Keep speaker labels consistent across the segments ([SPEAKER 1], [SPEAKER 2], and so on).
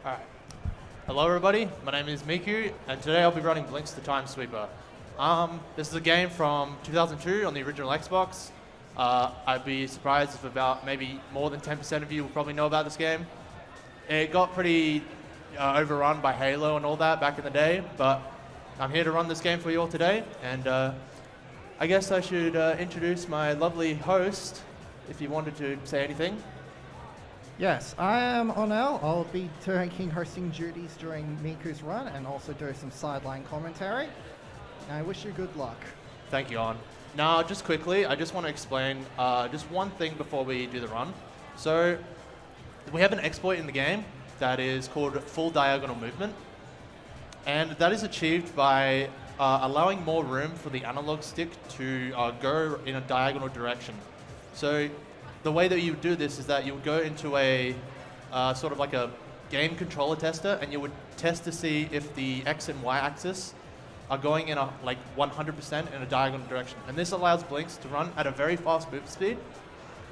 [SPEAKER 1] Alright. Hello everybody, my name is Miku, and today I'll be running Blinx the Time Sweeper. This is a game from 2002 on the original Xbox. I'd be surprised if about maybe more than 10% of you will probably know about this game. It got pretty overrun by Halo and all that back in the day, but I'm here to run this game for you all today, and I guess I should introduce my lovely host, if you wanted to say anything.
[SPEAKER 2] Yes, I am Onel. I'll be taking hosting duties during Miku's run and also do some sideline commentary. And I wish you good luck.
[SPEAKER 1] Thank you, On. Now, just quickly, I just want to explain just one thing before we do the run. So, we have an exploit in the game that is called full diagonal movement. And that is achieved by allowing more room for the analog stick to go in a diagonal direction. So, the way that you would do this is that you would go into a sort of like a game controller tester, and you would test to see if the X and Y axis are going in a like 100% in a diagonal direction. And this allows Blinx to run at a very fast move speed,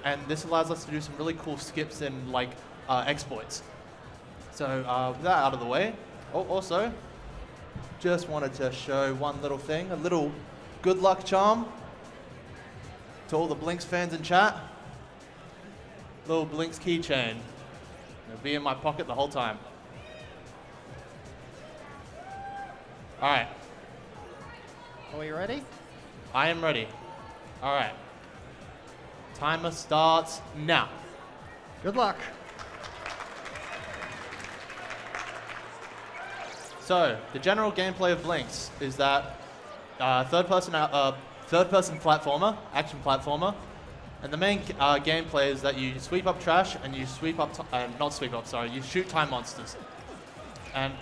[SPEAKER 1] and this allows us to do some really cool skips and like exploits. So with that out of the way, also just wanted to show one little thing, a little good luck charm to all the Blinx fans in chat. Little Blinx keychain. It'll be in my pocket the whole time. All right.
[SPEAKER 2] Are we ready?
[SPEAKER 1] I am ready. All right. Timer starts now.
[SPEAKER 2] Good luck.
[SPEAKER 1] So, the general gameplay of Blinx is that third-person platformer, action platformer. And the main gameplay is that you sweep up trash and you sweep up, you shoot time monsters. And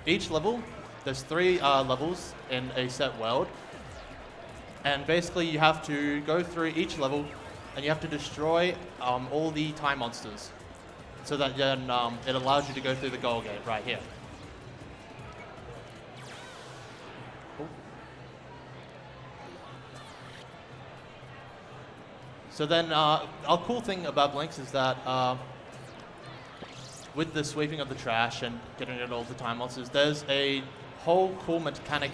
[SPEAKER 1] each level, there's 3 levels in a set world. And basically you have to go through each level and you have to destroy all the time monsters. So that then it allows you to go through the goal gate right here. So then, a cool thing about Blinx is that with the sweeping of the trash and getting rid of all the time monsters, there's a whole cool mechanic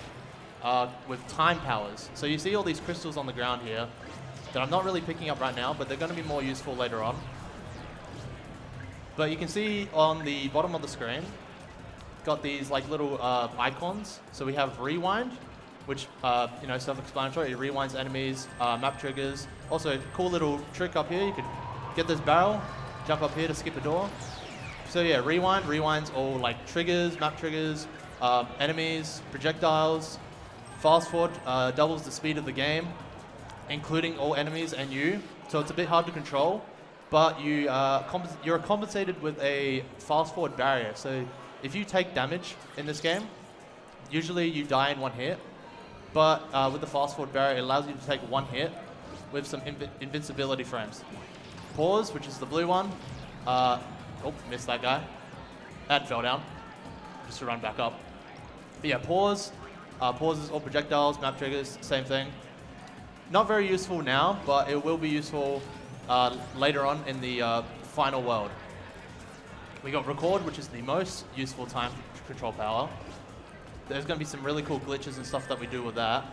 [SPEAKER 1] with time powers. So you see all these crystals on the ground here that I'm not really picking up right now, but they're going to be more useful later on. But you can see on the bottom of the screen, got these like little icons. So we have rewind, which, self-explanatory. It rewinds enemies, map triggers. Also, a cool little trick up here. You could get this barrel, jump up here to skip a door. So yeah, rewind rewinds all like triggers, map triggers, enemies, projectiles. Fast forward doubles the speed of the game, including all enemies and you. So it's a bit hard to control, but you're compensated with a fast forward barrier. So if you take damage in this game, usually you die in one hit. But with the fast forward barrier, it allows you to take one hit with some invincibility frames. Pause, which is the blue one. Missed that guy. That fell down. Just to run back up. But yeah, pause. Pauses all projectiles, map triggers, same thing. Not very useful now, but it will be useful later on in the final world. We got record, which is the most useful time control power. There's going to be some really cool glitches and stuff that we do with that.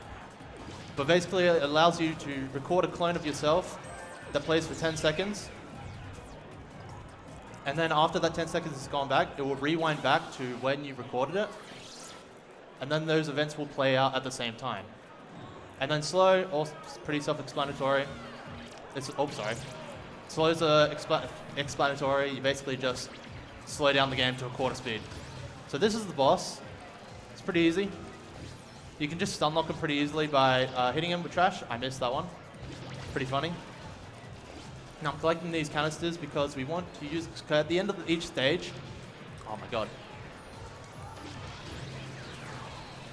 [SPEAKER 1] But basically, it allows you to record a clone of yourself that plays for 10 seconds. And then after that 10 seconds has gone back, it will rewind back to when you recorded it. And then those events will play out at the same time. And then slow, also pretty self-explanatory. Slow is explanatory. You basically just slow down the game to a quarter speed. So this is the boss. It's pretty easy. You can just stun lock him pretty easily by hitting him with trash. I missed that one. Pretty funny. Now I'm collecting these canisters because we want to use at the end of each stage. Oh my god.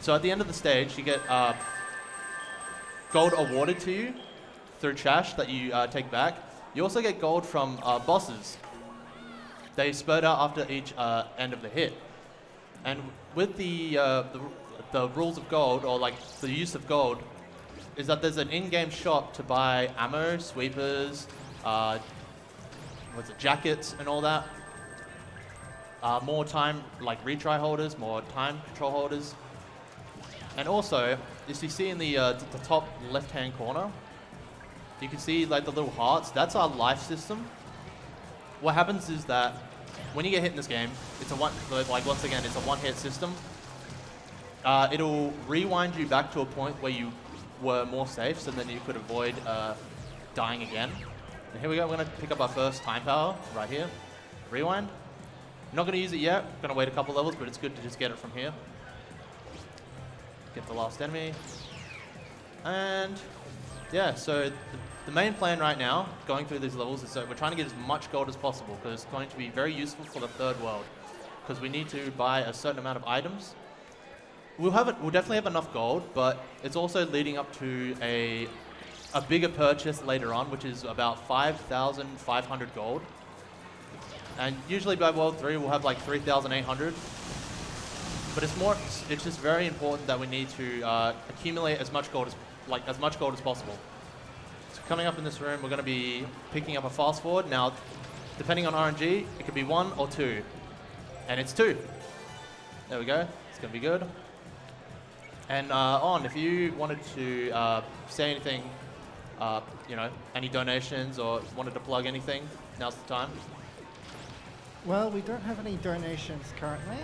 [SPEAKER 1] So at the end of the stage, you get gold awarded to you through trash that you take back. You also get gold from bosses. They spurt out after each end of the hit. And with the rules of gold, or like the use of gold, is that there's an in-game shop to buy ammo, sweepers, jackets, and all that. more time, like retry holders, more time control holders. And also, as you see in the top left-hand corner, you can see like the little hearts. That's our life system. What happens is that when you get hit in this game, it's a once again, it's a one-hit system. It'll rewind you back to a point where you were more safe, so then you could avoid dying again. And here we go. We're gonna pick up our first time power right here. Rewind. Not gonna use it yet. Gonna wait a couple levels, but it's good to just get it from here. Get the last enemy. And yeah, so the main plan right now, going through these levels, is that we're trying to get as much gold as possible because it's going to be very useful for the third world. Because we need to buy a certain amount of items. We'll definitely have enough gold, but it's also leading up to a bigger purchase later on, which is about 5,500 gold. And usually by World 3 we'll have like 3,800. But it's just very important that we need to accumulate as much gold as possible. So coming up in this room, we're going to be picking up a fast forward. Now, depending on RNG, it could be 1 or 2, and it's 2. There we go. It's going to be good. And if you wanted to say anything, any donations or wanted to plug anything, now's the time.
[SPEAKER 2] Well, we don't have any donations currently,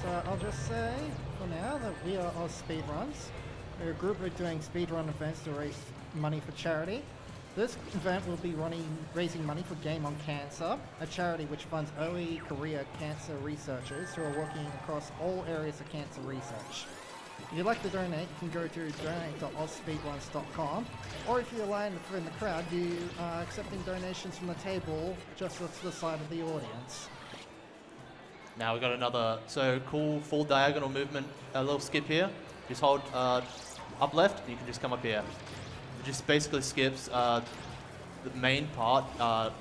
[SPEAKER 2] so I'll just say for now that we are AusSpeedruns. We're a group who are doing speedrun events to raise money for charity. This event will be raising money for Game on Cancer, a charity which funds early career cancer researchers who are working across all areas of cancer research. If you'd like to donate, you can go to donate.ausspeedruns.com, or if you're lying in the crowd, you are accepting donations from the table just to the side of the audience.
[SPEAKER 1] Now we've got another cool full diagonal movement, a little skip here. Just hold up left, you can just come up here. It just basically skips the main part,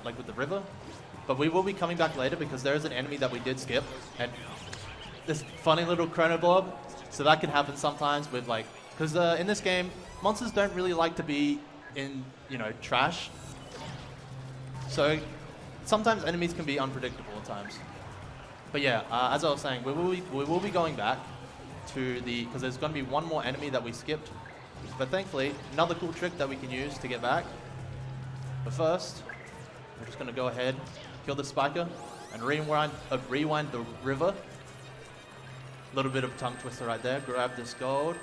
[SPEAKER 1] like with the river. But we will be coming back later because there is an enemy that we did skip, and this funny little chrono blob. So that can happen sometimes with because in this game, monsters don't really like to be in, trash. So sometimes enemies can be unpredictable at times. But yeah, as I was saying, we will be going back to because there's going to be one more enemy that we skipped. But thankfully, another cool trick that we can use to get back. But first, we're just going to go ahead, kill the spiker, and rewind the river. Little bit of a tongue twister right there. Grab this gold.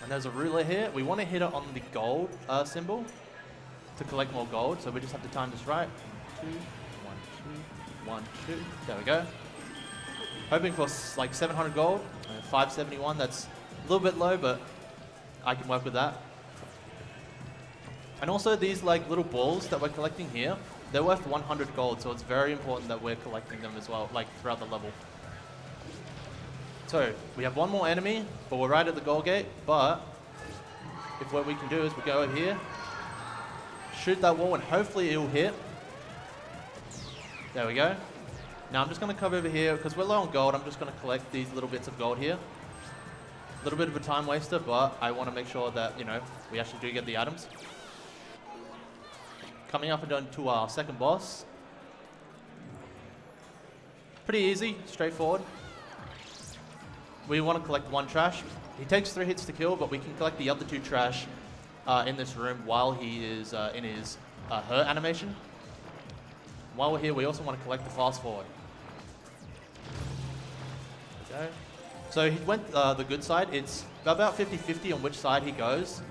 [SPEAKER 1] And there's a ruler here. We want to hit it on the gold symbol to collect more gold. So we just have to time this right. 1, 2, 1, 2, 1, 2. There we go. Hoping for like 700 gold. 571. That's a little bit low, but I can work with that. And also these little balls that we're collecting here, they're worth 100 gold. So it's very important that we're collecting them as well, throughout the level. So, we have one more enemy, but we're right at the goal gate, but what we can do is we go over here, shoot that wall, and hopefully it'll hit. There we go. Now I'm just going to come over here, because we're low on gold, I'm just going to collect these little bits of gold here. A little bit of a time waster, but I want to make sure that, we actually do get the items. Coming up and to our second boss. Pretty easy, straightforward. We want to collect 1 trash. He takes 3 hits to kill, but we can collect the other 2 trash in this room while he is in his hurt animation. While we're here, we also want to collect the fast forward. Okay. So he went the good side. It's about 50-50 on which side he goes.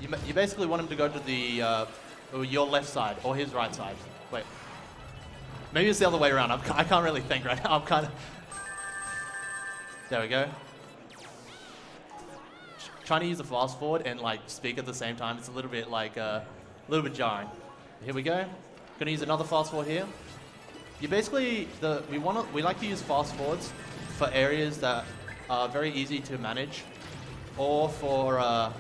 [SPEAKER 1] You basically want him to go to the your left side or his right side. Wait. Maybe it's the other way around. I can't really think right now. I'm kind of... There we go. Trying to use the fast forward and speak at the same time, it's a little bit jarring. Here we go. Gonna use another fast forward here. You basically we like to use fast forwards for areas that are very easy to manage, or for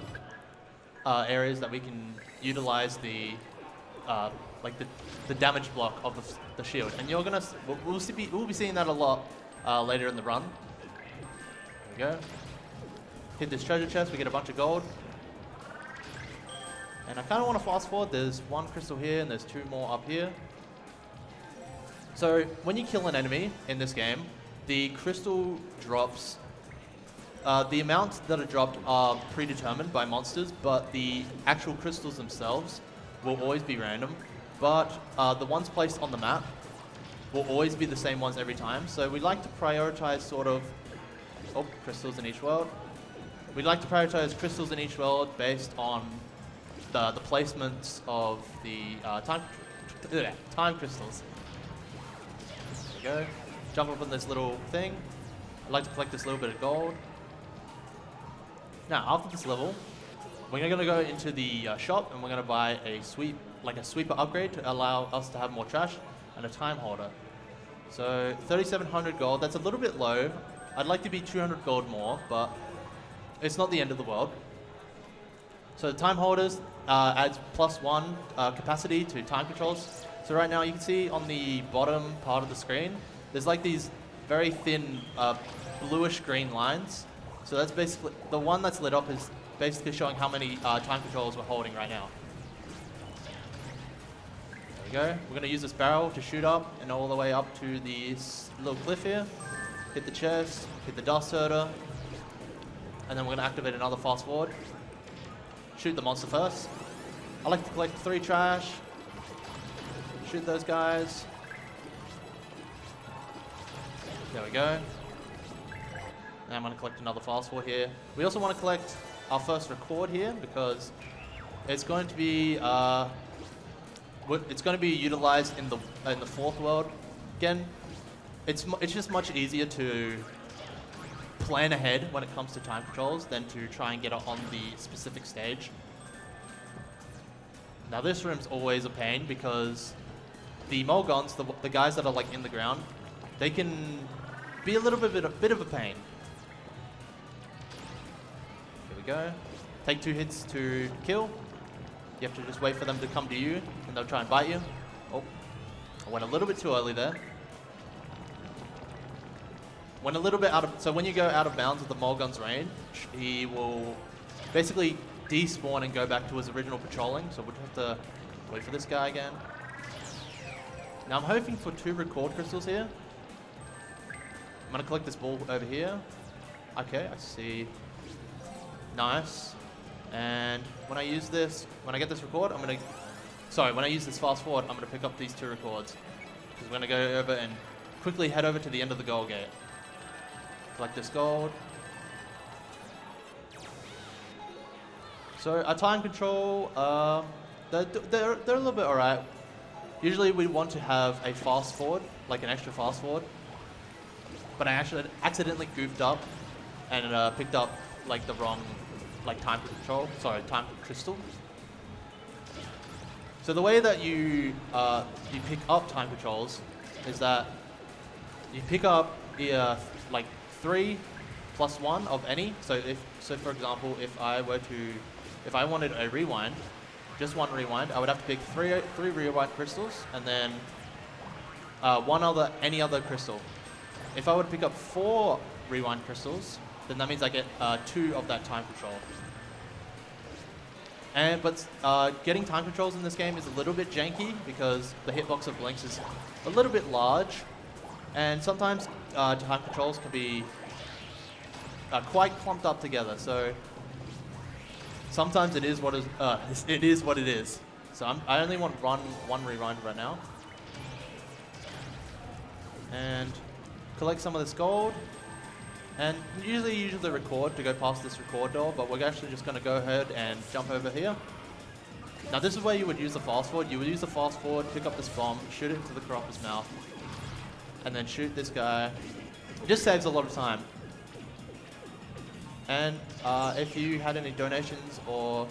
[SPEAKER 1] areas that we can utilize the damage block of the shield. And we'll be seeing that a lot later in the run. There we go. Hit this treasure chest, we get a bunch of gold. And I kind of want to fast forward. There's 1 crystal here and there's 2 more up here. So when you kill an enemy in this game, the crystal drops. The amounts that are dropped are predetermined by monsters, but the actual crystals themselves will always be random. But the ones placed on the map will always be the same ones every time. So we like to prioritize sort of crystals in each world. We'd like to prioritize crystals in each world based on the placements of the time crystals. There we go. Jump up on this little thing. I'd like to collect this little bit of gold. Now, after this level, we're going to go into the shop and we're going to buy a sweeper upgrade to allow us to have more trash and a time holder. So 3,700 gold, that's a little bit low. I'd like to be 200 gold more, but it's not the end of the world. So the time holders adds +1 capacity to time controls. So right now you can see on the bottom part of the screen, there's like these very thin bluish green lines. So that's basically, the one that's lit up is basically showing how many time controls we're holding right now. There we go. We're going to use this barrel to shoot up and all the way up to this little cliff here. Hit the chest, hit the dust herder, and then we're going to activate another fast forward. Shoot the monster first. I like to collect 3 trash. Shoot those guys. There we go. And I'm going to collect another fast forward here. We also want to collect our first record here because it's going to be utilized in the 4th world. Again, it's just much easier to plan ahead when it comes to time controls than to try and get it on the specific stage. Now this room's always a pain because the Mulgons, the guys that are like in the ground, they can be a bit of a pain. Here we go. Take 2 hits to kill. You have to just wait for them to come to you and they'll try and bite you. Oh, I went a little bit too early there. Went a little bit out of, so when you go out of bounds of the Mulgun's range, he will basically despawn and go back to his original patrolling. So we'll have to wait for this guy again. Now I'm hoping for 2 record crystals here. I'm gonna collect this ball over here. Okay, I see. Nice. And when I use this, when I get this record, when I use this fast forward, I'm gonna pick up these 2 records. Because we're gonna go over and quickly head over to the end of the gold gate. Collect this gold. So our time control, they're a little bit alright. Usually we want to have a fast forward, like an extra fast forward. But I actually accidentally goofed up and picked up like the wrong time crystal. So the way that you pick up time controls is that you pick up like 3 + 1 of any. So for example, if I wanted a rewind, just 1 rewind, I would have to pick 3 rewind crystals and then any other crystal. If I would pick up 4 rewind crystals, then that means I get 2 of that time control. But getting time controls in this game is a little bit janky because the hitbox of Blinx is a little bit large, and sometimes time controls can be quite clumped up together. So sometimes it is what it is. So I only want one rewind right now, and collect some of this gold. And usually record to go past this record door, but we're actually just going to go ahead and jump over here. Now this is where you would use the fast forward. You would use the fast forward, pick up this bomb, shoot it into the Cropper's mouth, and then shoot this guy. It just saves a lot of time. And if you had any donations or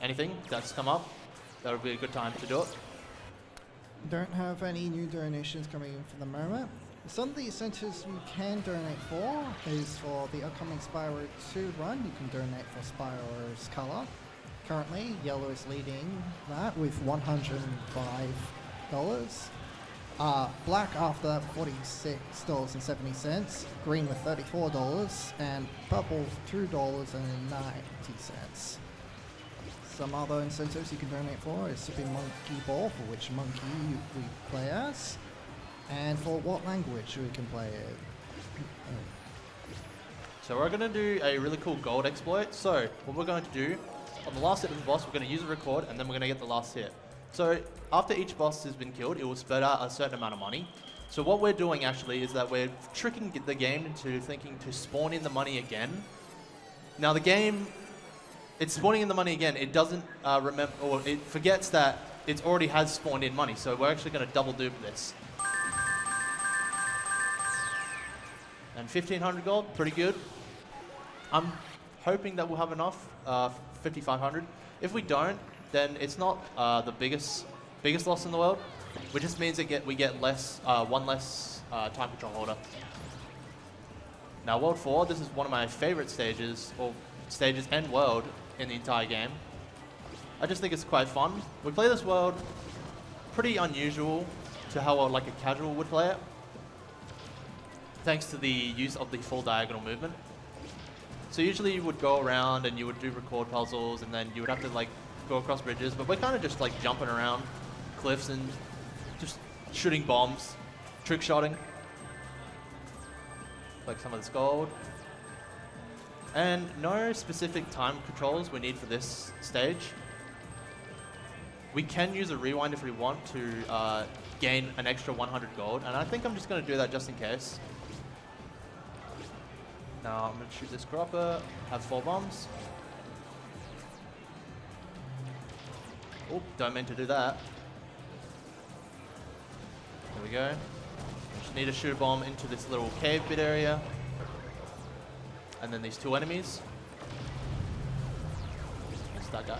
[SPEAKER 1] anything that's come up, that would be a good time to do it.
[SPEAKER 2] Don't have any new donations coming in for the moment. Some of the incentives you can donate for is for the upcoming Spyro 2 run. You can donate for Spyro's color. Currently, yellow is leading that with $105. Black after that, $46.70. Green with $34, and purple $2.90. Some other incentives you can donate for is Super Monkey Ball, for which monkey we play as. And for what language we can play it?
[SPEAKER 1] So we're going to do a really cool gold exploit. So what we're going to do, on the last hit of the boss, we're going to use a record, and then we're going to get the last hit. So after each boss has been killed, it will spit out a certain amount of money. So what we're doing actually is that we're tricking the game into thinking to spawn in the money again. Now the game, it's spawning in the money again. It doesn't remember, or it forgets that it already has spawned in money. So we're actually going to double dupe this. And 1,500 gold, pretty good. I'm hoping that we'll have enough, 5,500. If we don't, then it's not the biggest loss in the world, which just means that we get less, one less time control holder. Now World 4, this is one of my favorite stages and world in the entire game. I just think it's quite fun. We play this world pretty unusual to how like a casual would play it, thanks to the use of the full diagonal movement. So usually you would go around and you would do record puzzles, and then you would have to like go across bridges, but we're kind of just like jumping around cliffs and just shooting bombs, trick shotting. Like some of this gold. And no specific time controls we need for this stage. We can use a rewind if we want to gain an extra 100 gold, and I think I'm just going to do that just in case. Now I'm going to shoot this cropper, have 4 bombs. Oh, don't mean to do that. There we go. Just need to shoot a bomb into this little cave bit area. And then these 2 enemies. Missed that guy.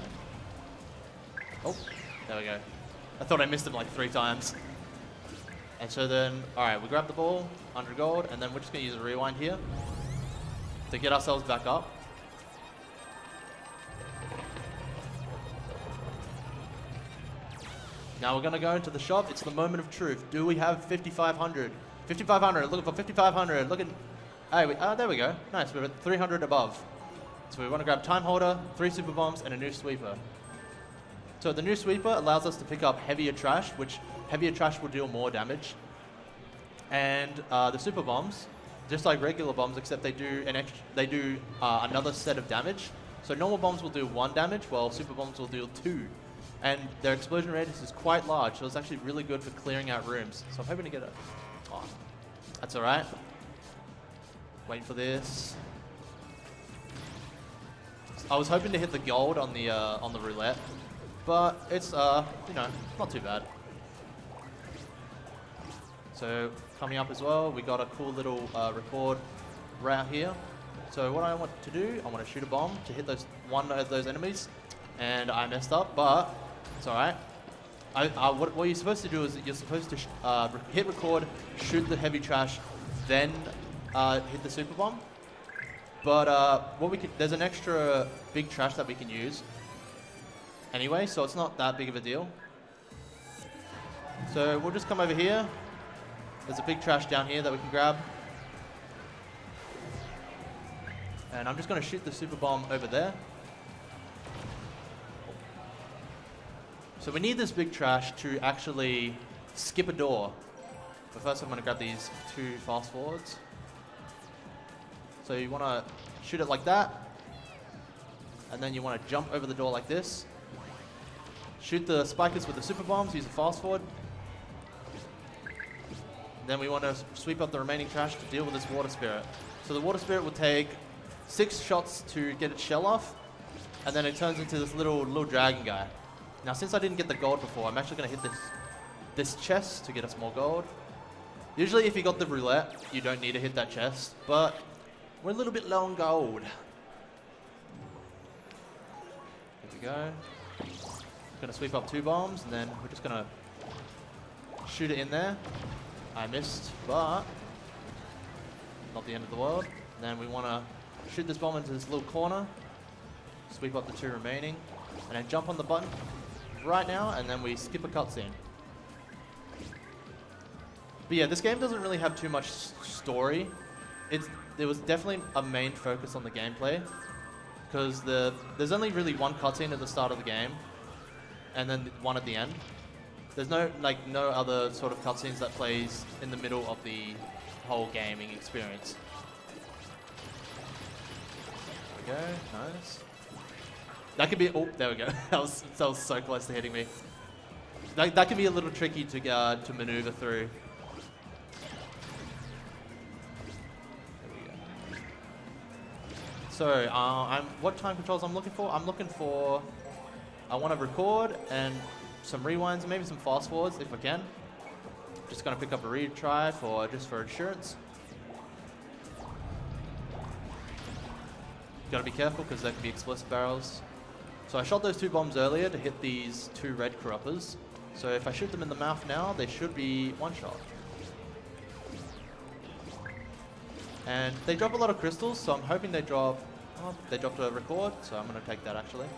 [SPEAKER 1] Oh, there we go. I thought I missed him like 3 times. And so then, alright, we grab the ball, 100 gold, and then we're just going to use a rewind here to get ourselves back up. Now we're going to go into the shop. It's the moment of truth. Do we have 5,500? 5,500, looking for 5,500. Looking. Hey, there we go. Nice, we're at 300 above. So we want to grab time holder, 3 super bombs, and a new sweeper. So the new sweeper allows us to pick up heavier trash, which heavier trash will deal more damage. And the super bombs, just like regular bombs, except they do another set of damage. So normal bombs will do 1 damage, while super bombs will do 2. And their explosion radius is quite large, so it's actually really good for clearing out rooms. So I'm hoping to get a... Oh, that's alright. Waiting for this. I was hoping to hit the gold on the roulette, but it's you know, not too bad. So coming up as well, we got a cool little record route here. So what I want to do, I want to shoot a bomb to hit one of those enemies, and I messed up, but it's all right. What you're supposed to do is you're supposed to hit record, shoot the heavy trash, then hit the super bomb. But there's an extra big trash that we can use anyway, so it's not that big of a deal. So we'll just come over here. There's a big trash down here that we can grab. And I'm just going to shoot the super bomb over there. So we need this big trash to actually skip a door. But first I'm going to grab these 2 fast forwards. So you want to shoot it like that. And then you want to jump over the door like this. Shoot the spikers with the super bombs, use a fast forward. Then we want to sweep up the remaining trash to deal with this water spirit. So the water spirit will take 6 shots to get its shell off, and then it turns into this little dragon guy. Now since I didn't get the gold before, I'm actually going to hit this chest to get us more gold. Usually if you got the roulette, you don't need to hit that chest, but we're a little bit low on gold. Here we go. Going to sweep up 2 bombs, and then we're just going to shoot it in there. I missed, but not the end of the world. And then we want to shoot this bomb into this little corner, sweep up the 2 remaining, and then jump on the button right now, and then we skip a cutscene. But yeah, this game doesn't really have too much story. There was definitely a main focus on the gameplay, because there's only really 1 cutscene at the start of the game, and then 1 at the end. There's no other sort of cutscenes that plays in the middle of the whole gaming experience. There we go, nice. That could be, oh, there we go. that was so close to hitting me. That can be a little tricky to maneuver through. There we go. So, what time controls I'm looking for? I'm looking for, I want to record and some rewinds, maybe some fast forwards if I can. Just gonna pick up a retry just for insurance. Gotta be careful because there can be explosive barrels. So I shot those 2 bombs earlier to hit these 2 red corruptors. So if I shoot them in the mouth now, they should be one shot. And they drop a lot of crystals, so I'm hoping they drop. Oh, they dropped a record, so I'm gonna take that actually.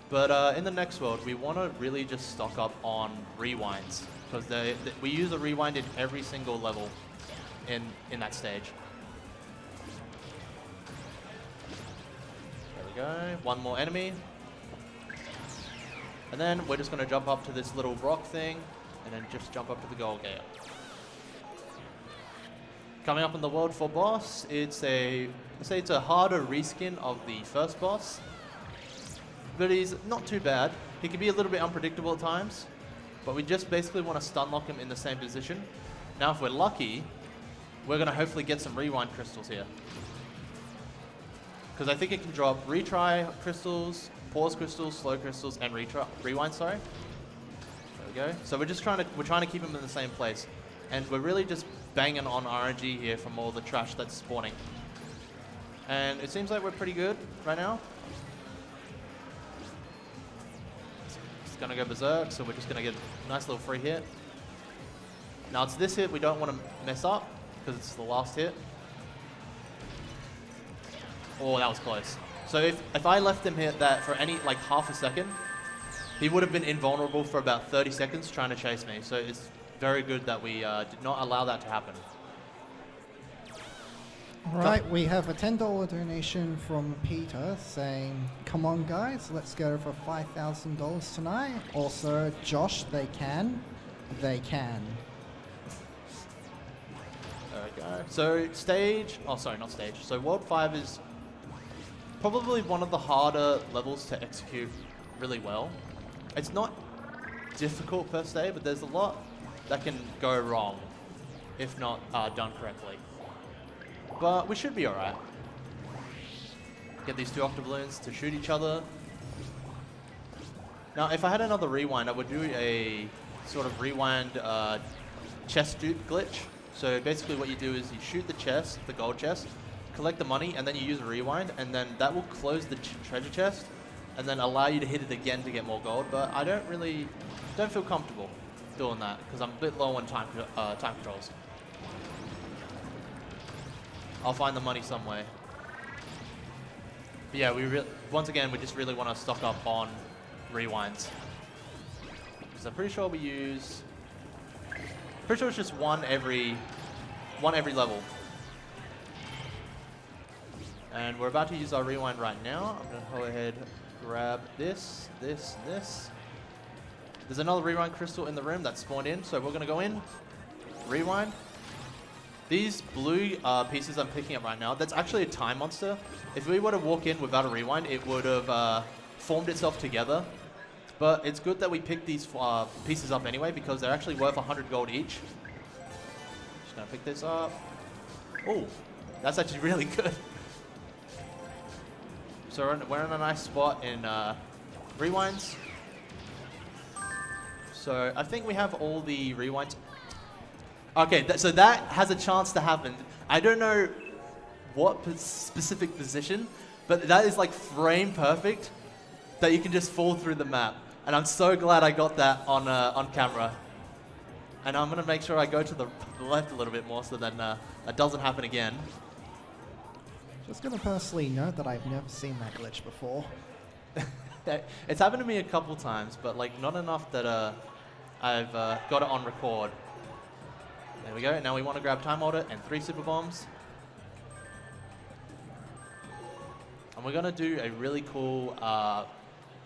[SPEAKER 1] But in the next world, we want to really just stock up on rewinds because we use a rewind in every single level in that stage. There we go. One more enemy. And then we're just going to jump up to this little rock thing and then just jump up to the gold gate. Coming up in the world for boss, it's a harder reskin of the first boss. But he's not too bad. He can be a little bit unpredictable at times, but we just basically want to stun lock him in the same position. Now if we're lucky, we're going to hopefully get some rewind crystals here. Because I think it can drop retry crystals, pause crystals, slow crystals, and rewind, sorry. There we go. So we're trying to keep him in the same place. And we're really just banging on RNG here from all the trash that's spawning. And it seems like we're pretty good right now. Gonna go berserk, so we're just gonna get a nice little free hit. Now it's this hit we don't want to mess up because it's the last hit. Oh, that was close. So if I left him hit that for any half a second, he would have been invulnerable for about 30 seconds trying to chase me. So it's very good that we did not allow that to happen.
[SPEAKER 2] All right, we have a $10 donation from Peter saying, come on guys, let's go for $5,000 tonight. Also, Josh, they can. There we go. So So World 5 is probably one of the harder levels to execute really well. It's not difficult per se, but there's a lot that can go wrong if not done correctly. But we should be alright. Get these 2 octoballoons to shoot each other. Now, if I had another rewind, I would do a sort of rewind chest glitch. So basically what you do is you shoot the chest, the gold chest, collect the money, and then you use a rewind, and then that will close the treasure chest, and then allow you to hit it again to get more gold. But I don't feel comfortable doing that, because I'm a bit low on time controls. I'll find the money some way. But yeah, once again, we just really want to stock up on rewinds. Because I'm pretty sure it's just one every level. And we're about to use our rewind right now. I'm going to go ahead, grab this. There's another rewind crystal in the room that spawned in, so we're going to go in, rewind. These blue pieces I'm picking up right now, that's actually a time monster. If we were to walk in without a rewind, it would have formed itself together. But it's good that we pick these pieces up anyway, because they're actually worth 100 gold each. Just gonna pick this up. Oh, that's actually really good. So we're in a nice spot in rewinds. So I think we have all the rewinds. Okay, so that has a chance to happen. I don't know what specific position, but that is frame perfect that you can just fall through the map. And I'm so glad I got that on camera. And I'm going to make sure I go to the left a little bit more so then that doesn't happen again. Just going to personally note that I've never seen that glitch before.
[SPEAKER 1] It's happened to me a couple times, but not enough that I've got it on record. There we go. Now we want to grab Time Order and 3 super bombs. And we're going to do a really cool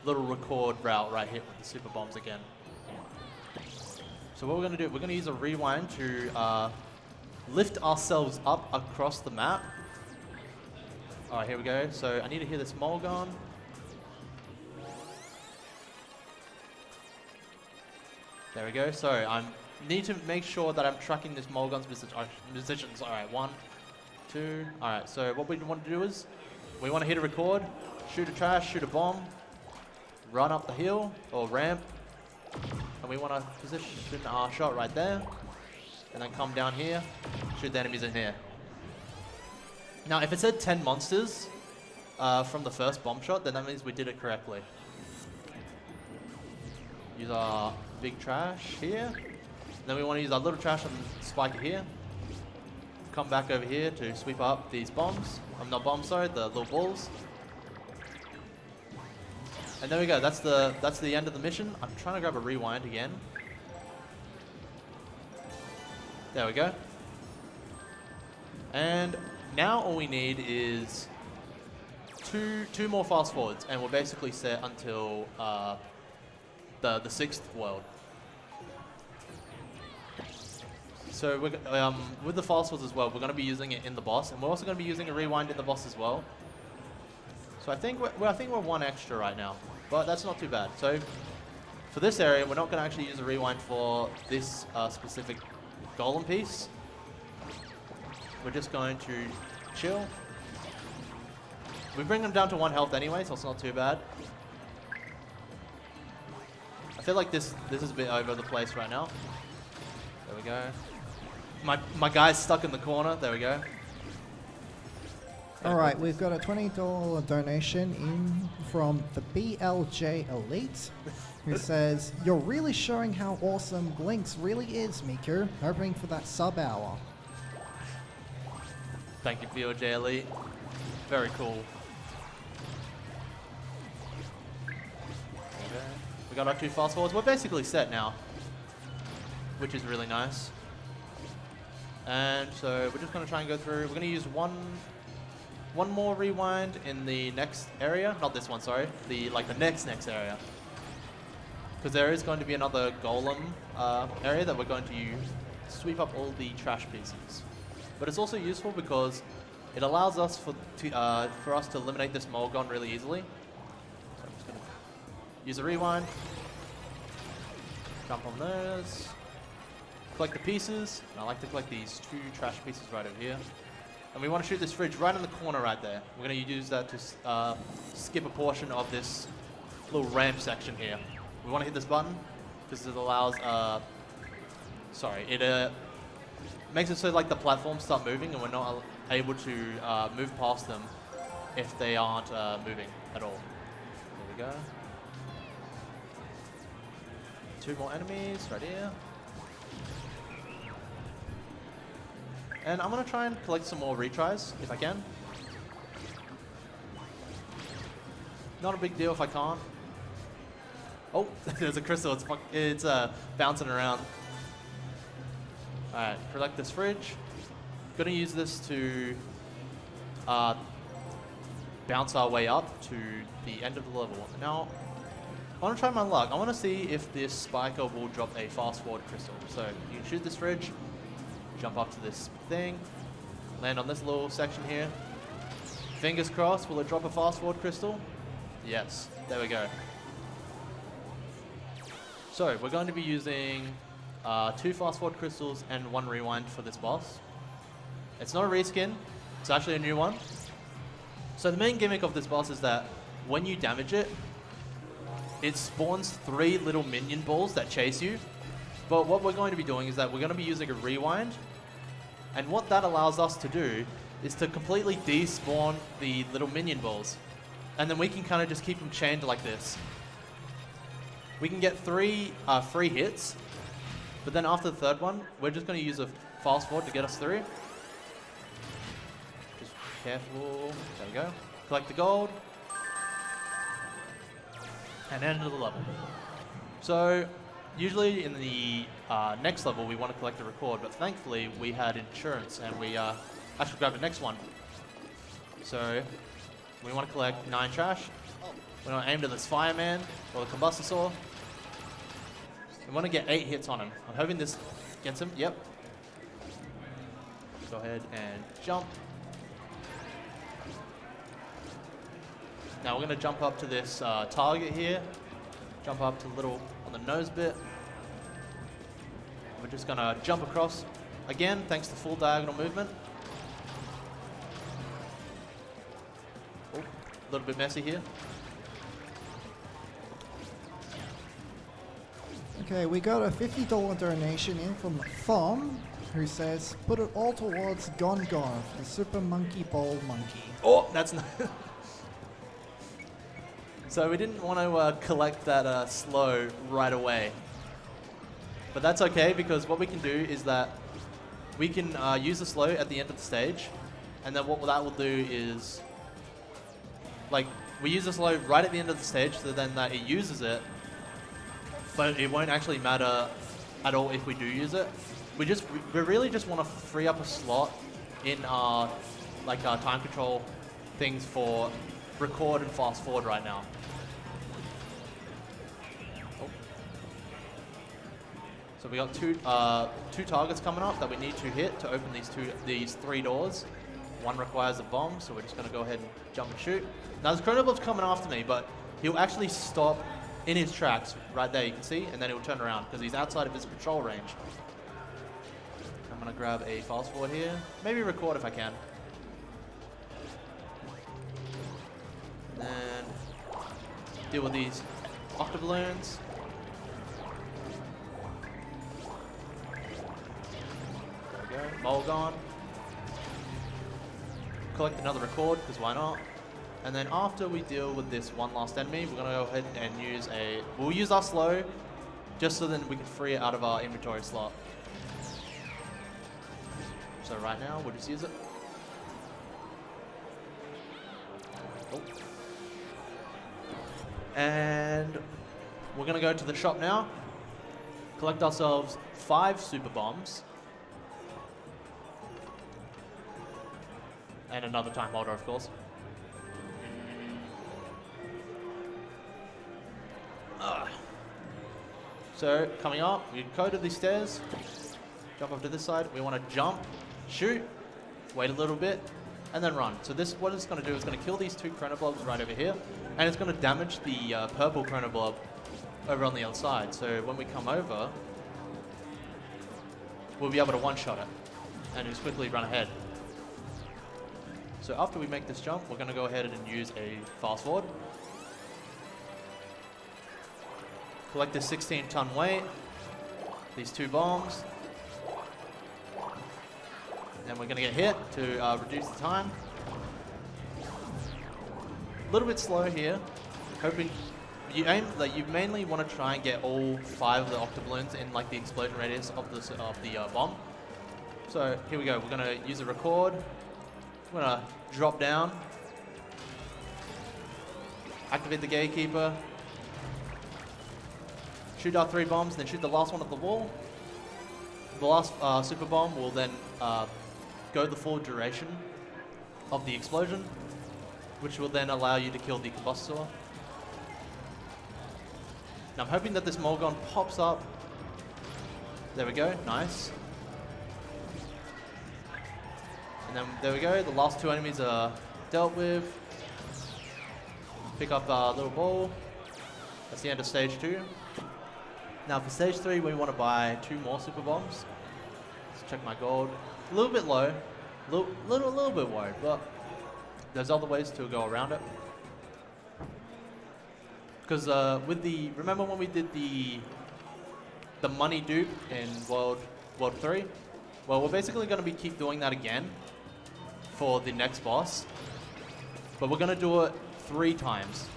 [SPEAKER 1] little record route right here with the super bombs again. So what we're going to do, we're going to use a rewind to lift ourselves up across the map. Alright, here we go. So I need to hear this Mulgon. There we go. So I need to make sure that I'm tracking this Mulgon's positions. Alright, 1, 2. Alright, so what we want to do is we want to hit a record, shoot a trash, shoot a bomb, run up the hill or ramp, and we want to position our shot right there, and then come down here, shoot the enemies in here. Now, if it said 10 monsters from the first bomb shot, then that means we did it correctly. Use our big trash here. Then we want to use our little trash and spike it here. Come back over here to sweep up these bombs. Not bombs, sorry, the little balls. And there we go. That's the end of the mission. I'm trying to grab a rewind again. There we go. And now all we need is two more fast forwards, and we're basically set until the 6th world. So we're, with the fast forwards as well, we're going to be using it in the boss, and we're also going to be using a rewind in the boss as well. So I think we're 1 extra right now, but that's not too bad. So for this area, we're not going to actually use a rewind for this specific golem piece. We're just going to chill. We bring them down to 1 health anyway, so it's not too bad. I feel like this is a bit over the place right now. There we go. My guy's stuck in the corner. There we go.
[SPEAKER 2] All right, we've got a $20 donation in from the BLJ Elite, who says, "You're really showing how awesome Blinx really is, Miku. Hoping for that sub hour."
[SPEAKER 1] Thank you, BLJ Elite. Very cool. Okay. We got our 2 fast forwards. We're basically set now, which is really nice. And so we're just going to try and go through. We're going to use one more rewind in the next area. Not this one, sorry. The next area. Because there is going to be another golem area that we're going to use to sweep up all the trash pieces. But it's also useful because it allows us for us to eliminate this Mulgon really easily. So I'm just going to use a rewind. Jump on those. Collect the pieces. And I like to collect these 2 trash pieces right over here. And we want to shoot this fridge right in the corner right there. We're going to use that to skip a portion of this little ramp section here. We want to hit this button because it allows, it makes it so like the platforms start moving and we're not able to move past them if they aren't moving at all. There we go. 2 more enemies right here. And I'm going to try and collect some more retries, if I can. Not a big deal if I can't. Oh, there's a crystal. It's bouncing around. Alright, collect this fridge. Going to use this to bounce our way up to the end of the level. Now, I want to try my luck. I want to see if this spiker will drop a fast forward crystal. So you can shoot this fridge. Jump up to this thing, land on this little section here. Fingers crossed, will it drop a fast forward crystal? Yes, there we go. So we're going to be using 2 fast forward crystals and 1 rewind for this boss. It's not a reskin, it's actually a new one. So the main gimmick of this boss is that when you damage it, it spawns 3 little minion balls that chase you. But what we're going to be doing is that we're going to be using a rewind. And what that allows us to do is to completely despawn the little minion balls. And then we can kind of just keep them chained like this. We can get 3 free hits. But then after the 3rd one, we're just going to use a fast forward to get us through. Just careful. There we go. Collect the gold. And end of the level. So usually in the next level we want to collect a record, but thankfully we had insurance and we actually grabbed the next one. So we want to collect 9 trash. We're going to aim to this fireman or the combustor saw. We want to get 8 hits on him. I'm hoping this gets him. Yep. Go ahead and jump. Now we're going to jump up to this target here. Jump up to the little on the nose bit. We're just going to jump across again, thanks to full diagonal movement. Oh, a little bit messy here.
[SPEAKER 2] Okay, we got a $50 donation in from Thom, who says, put it all towards Gon Gon, the Super Monkey Bowl Monkey.
[SPEAKER 1] Oh, that's not... So we didn't want to collect that slow right away. But that's okay, because what we can do is that we can use the slow at the end of the stage, and then what that will do is, like, we use the slow right at the end of the stage, so then that it uses it, but it won't actually matter at all if we do use it. We really just want to free up a slot in our time control things for record and fast forward right now. So we got two targets coming up that we need to hit to open these 3 doors. One requires a bomb, so we're just going to go ahead and jump and shoot. Now this Chronobob's coming after me, but he'll actually stop in his tracks right there, you can see, and then he'll turn around because he's outside of his patrol range. I'm going to grab a fast forward here, maybe record if I can. And then deal with these octoballoons. Mole gone. Collect another record, because why not? And then after we deal with this one last enemy, we're going to go ahead and we'll use our slow, just so then we can free it out of our inventory slot. So right now, we'll just use it. Oh. And we're going to go to the shop now, collect ourselves 5 super bombs, and another time holder, of course. So, coming up, we go to these stairs, jump up to this side. We want to jump, shoot, wait a little bit, and then run. So this, what it's going to do is going to kill these 2 chronoblobs right over here, and it's going to damage the purple chronoblob over on the other side. So when we come over, we'll be able to one-shot it, and just quickly run ahead. So after we make this jump, we're going to go ahead and use a fast forward. Collect this 16-ton weight, these 2 bombs, and we're going to get hit to reduce the time. A little bit slow here, hoping you mainly want to try and get all 5 of the octoballoons in like the explosion radius of the bomb. So here we go. We're going to use a record. We're going to drop down, activate the gatekeeper, shoot our 3 bombs, then shoot the last one at the wall. The last super bomb will then go the full duration of the explosion, which will then allow you to kill the combustor. Now I'm hoping that this Molgon pops up. There we go, nice. And then there we go, the last 2 enemies are dealt with. Pick up our little ball. That's the end of stage 2. Now for stage 3, we want to buy 2 more super bombs. Let's check my gold. A little bit low, a little bit worried, but there's other ways to go around it. Because remember when we did the money dupe in World 3? Well, we're basically going to keep doing that again for the next boss, but we're going to do it 3 times.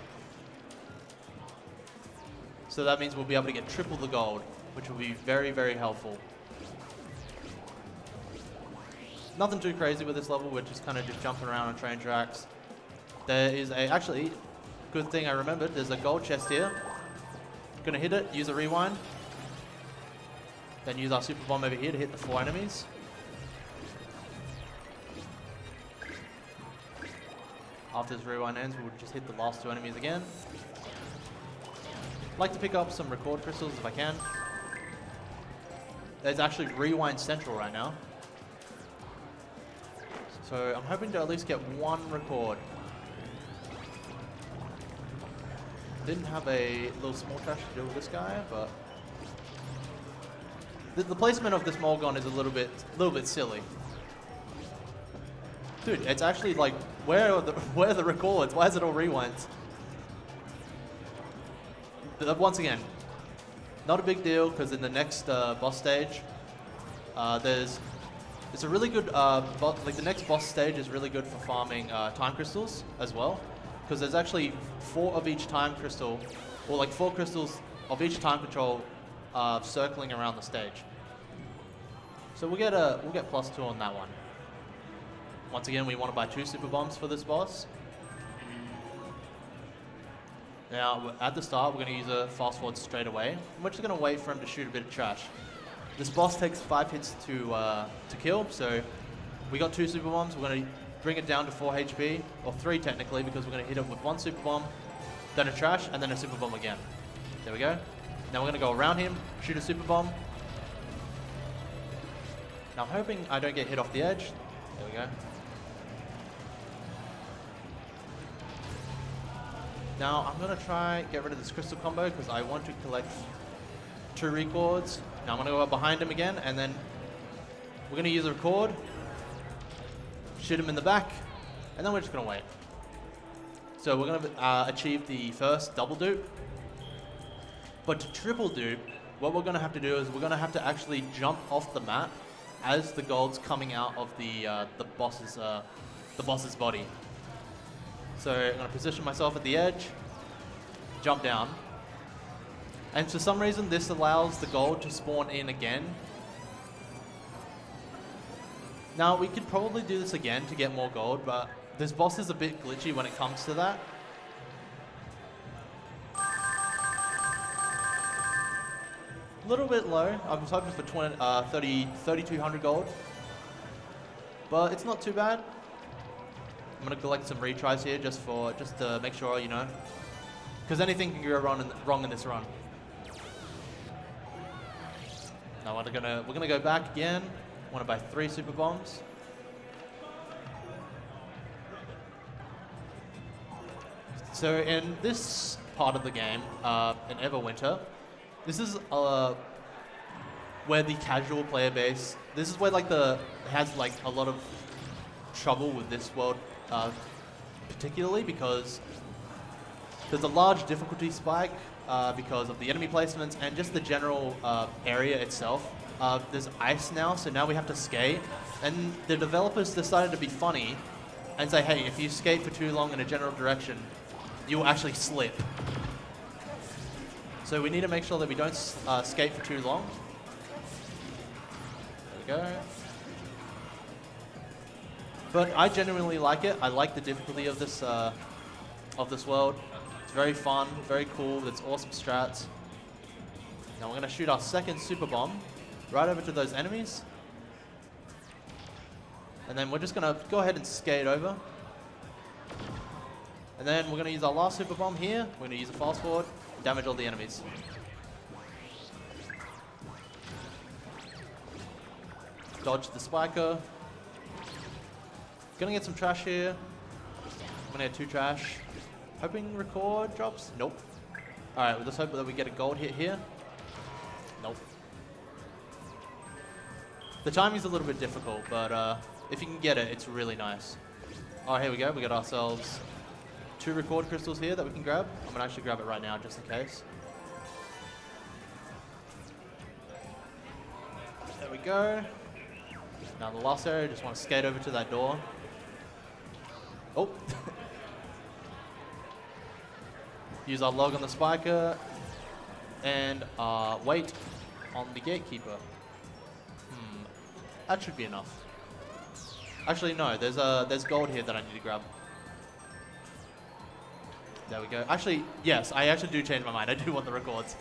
[SPEAKER 1] So that means we'll be able to get triple the gold, which will be very, very helpful. Nothing too crazy with this level, we're just kind of just jumping around on train tracks. There is actually, good thing I remembered, there's a gold chest here. Gonna hit it, use a rewind. Then use our super bomb over here to hit the 4 enemies. After this rewind ends, we'll just hit the last 2 enemies again. Like to pick up some record crystals if I can. There's actually rewind central right now. So I'm hoping to at least get 1 record. Didn't have a little small trash to deal with this guy, but the placement of this Molgon is a little bit silly. Dude, it's actually like, where are the records? Why is it all rewinds? Once again, not a big deal, because in the next boss stage, it's a really good, like the next boss stage is really good for farming time crystals as well, because there's actually 4 of each time crystal, or like 4 crystals of each time control circling around the stage. So we'll get +2 on that one. Once again, we want to buy 2 super bombs for this boss. Now, at the start, we're going to use a fast forward straight away. We're just going to wait for him to shoot a bit of trash. This boss takes 5 hits to kill, so we got 2 super bombs. We're going to bring it down to 4 HP, or 3 technically, because we're going to hit him with 1 super bomb, then a trash, and then a super bomb again. There we go. Now we're going to go around him, shoot a super bomb. Now I'm hoping I don't get hit off the edge. There we go. Now I'm going to try get rid of this crystal combo because I want to collect 2 records. Now I'm going to go up behind him again, and then we're going to use a record, shoot him in the back, and then we're just going to wait. So we're going to achieve the first double dupe. But to triple dupe, what we're going to have to do is we're going to have to actually jump off the map as the gold's coming out of the boss's body. So I'm going to position myself at the edge, jump down, and for some reason this allows the gold to spawn in again. Now we could probably do this again to get more gold, but this boss is a bit glitchy when it comes to that. A little bit low. I was hoping for 3,200 gold, but it's not too bad. I'm gonna collect some retries here just to make sure, you know, because anything can go wrong in this run. Now we're gonna go back again. Want to buy 3 super bombs. So in this part of the game, in Everwinter, this is where the casual player base. This is where like has like a lot of trouble with this world. Particularly because there's a large difficulty spike because of the enemy placements and just the general area itself. There's ice now, so now we have to skate. And the developers decided to be funny and say, hey, if you skate for too long in a general direction, you will actually slip. So we need to make sure that we don't skate for too long. There we go. But I genuinely like it. I like the difficulty of this world. It's very fun, very cool. It's awesome strats. Now we're going to shoot our second super bomb right over to those enemies. And then we're just going to go ahead and skate over. And then we're going to use our last super bomb here. We're going to use a fast forward, damage all the enemies. Dodge the spiker. Gonna get some trash here. I'm gonna get 2 trash. Hoping record drops? Nope. Alright, well, let's hope that we get a gold hit here. Nope. The timing's a little bit difficult, but if you can get it, it's really nice. Alright, here we go. We got ourselves 2 record crystals here that we can grab. I'm gonna actually grab it right now just in case. There we go. Now the last area, just want to skate over to that door. Oh. Use our log on the spiker and wait on the gatekeeper. That should be enough. Actually, no. There's gold here that I need to grab. There we go. Actually, yes. I actually do change my mind. I do want the records.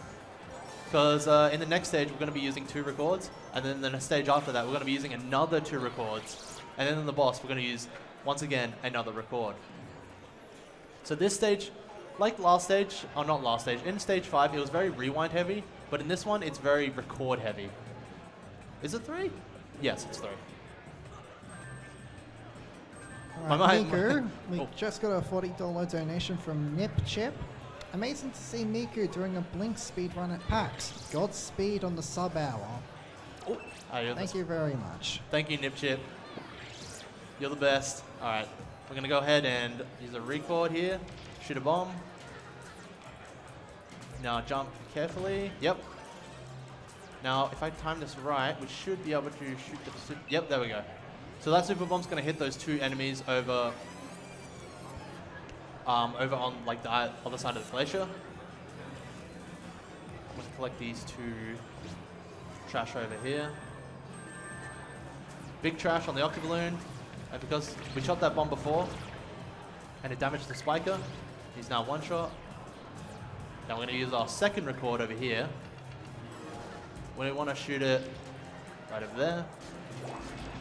[SPEAKER 1] Because in the next stage, we're going to be using 2 records. And then in the stage after that, we're going to be using another 2 records. And then in the boss, we're going to use, once again, another record. So this stage, like last stage, or not last stage, in stage 5 it was very rewind heavy, but in this one it's very record heavy. Is it 3? Yes, it's 3.
[SPEAKER 2] All right, Miku, we
[SPEAKER 1] oh.
[SPEAKER 2] just got a $40 donation from Nip Chip. Amazing to see Miku doing a Blinx speedrun at PAX. Godspeed on the sub hour.
[SPEAKER 1] Oh,
[SPEAKER 2] Thank you very much.
[SPEAKER 1] Thank you, Nip Chip. You're the best. All right, we're gonna go ahead and use a record here. Shoot a bomb. Now jump carefully. Yep. Now, if I time this right, we should be able to shoot the super. Yep, there we go. So that super bomb's gonna hit those 2 enemies over on like the other side of the glacier. I'm gonna collect these 2 trash over here. Big trash on the octoballoon, and because we shot that bomb before, and it damaged the spiker, he's now 1 shot. Now we're gonna use our second record over here. We want to shoot it right over there.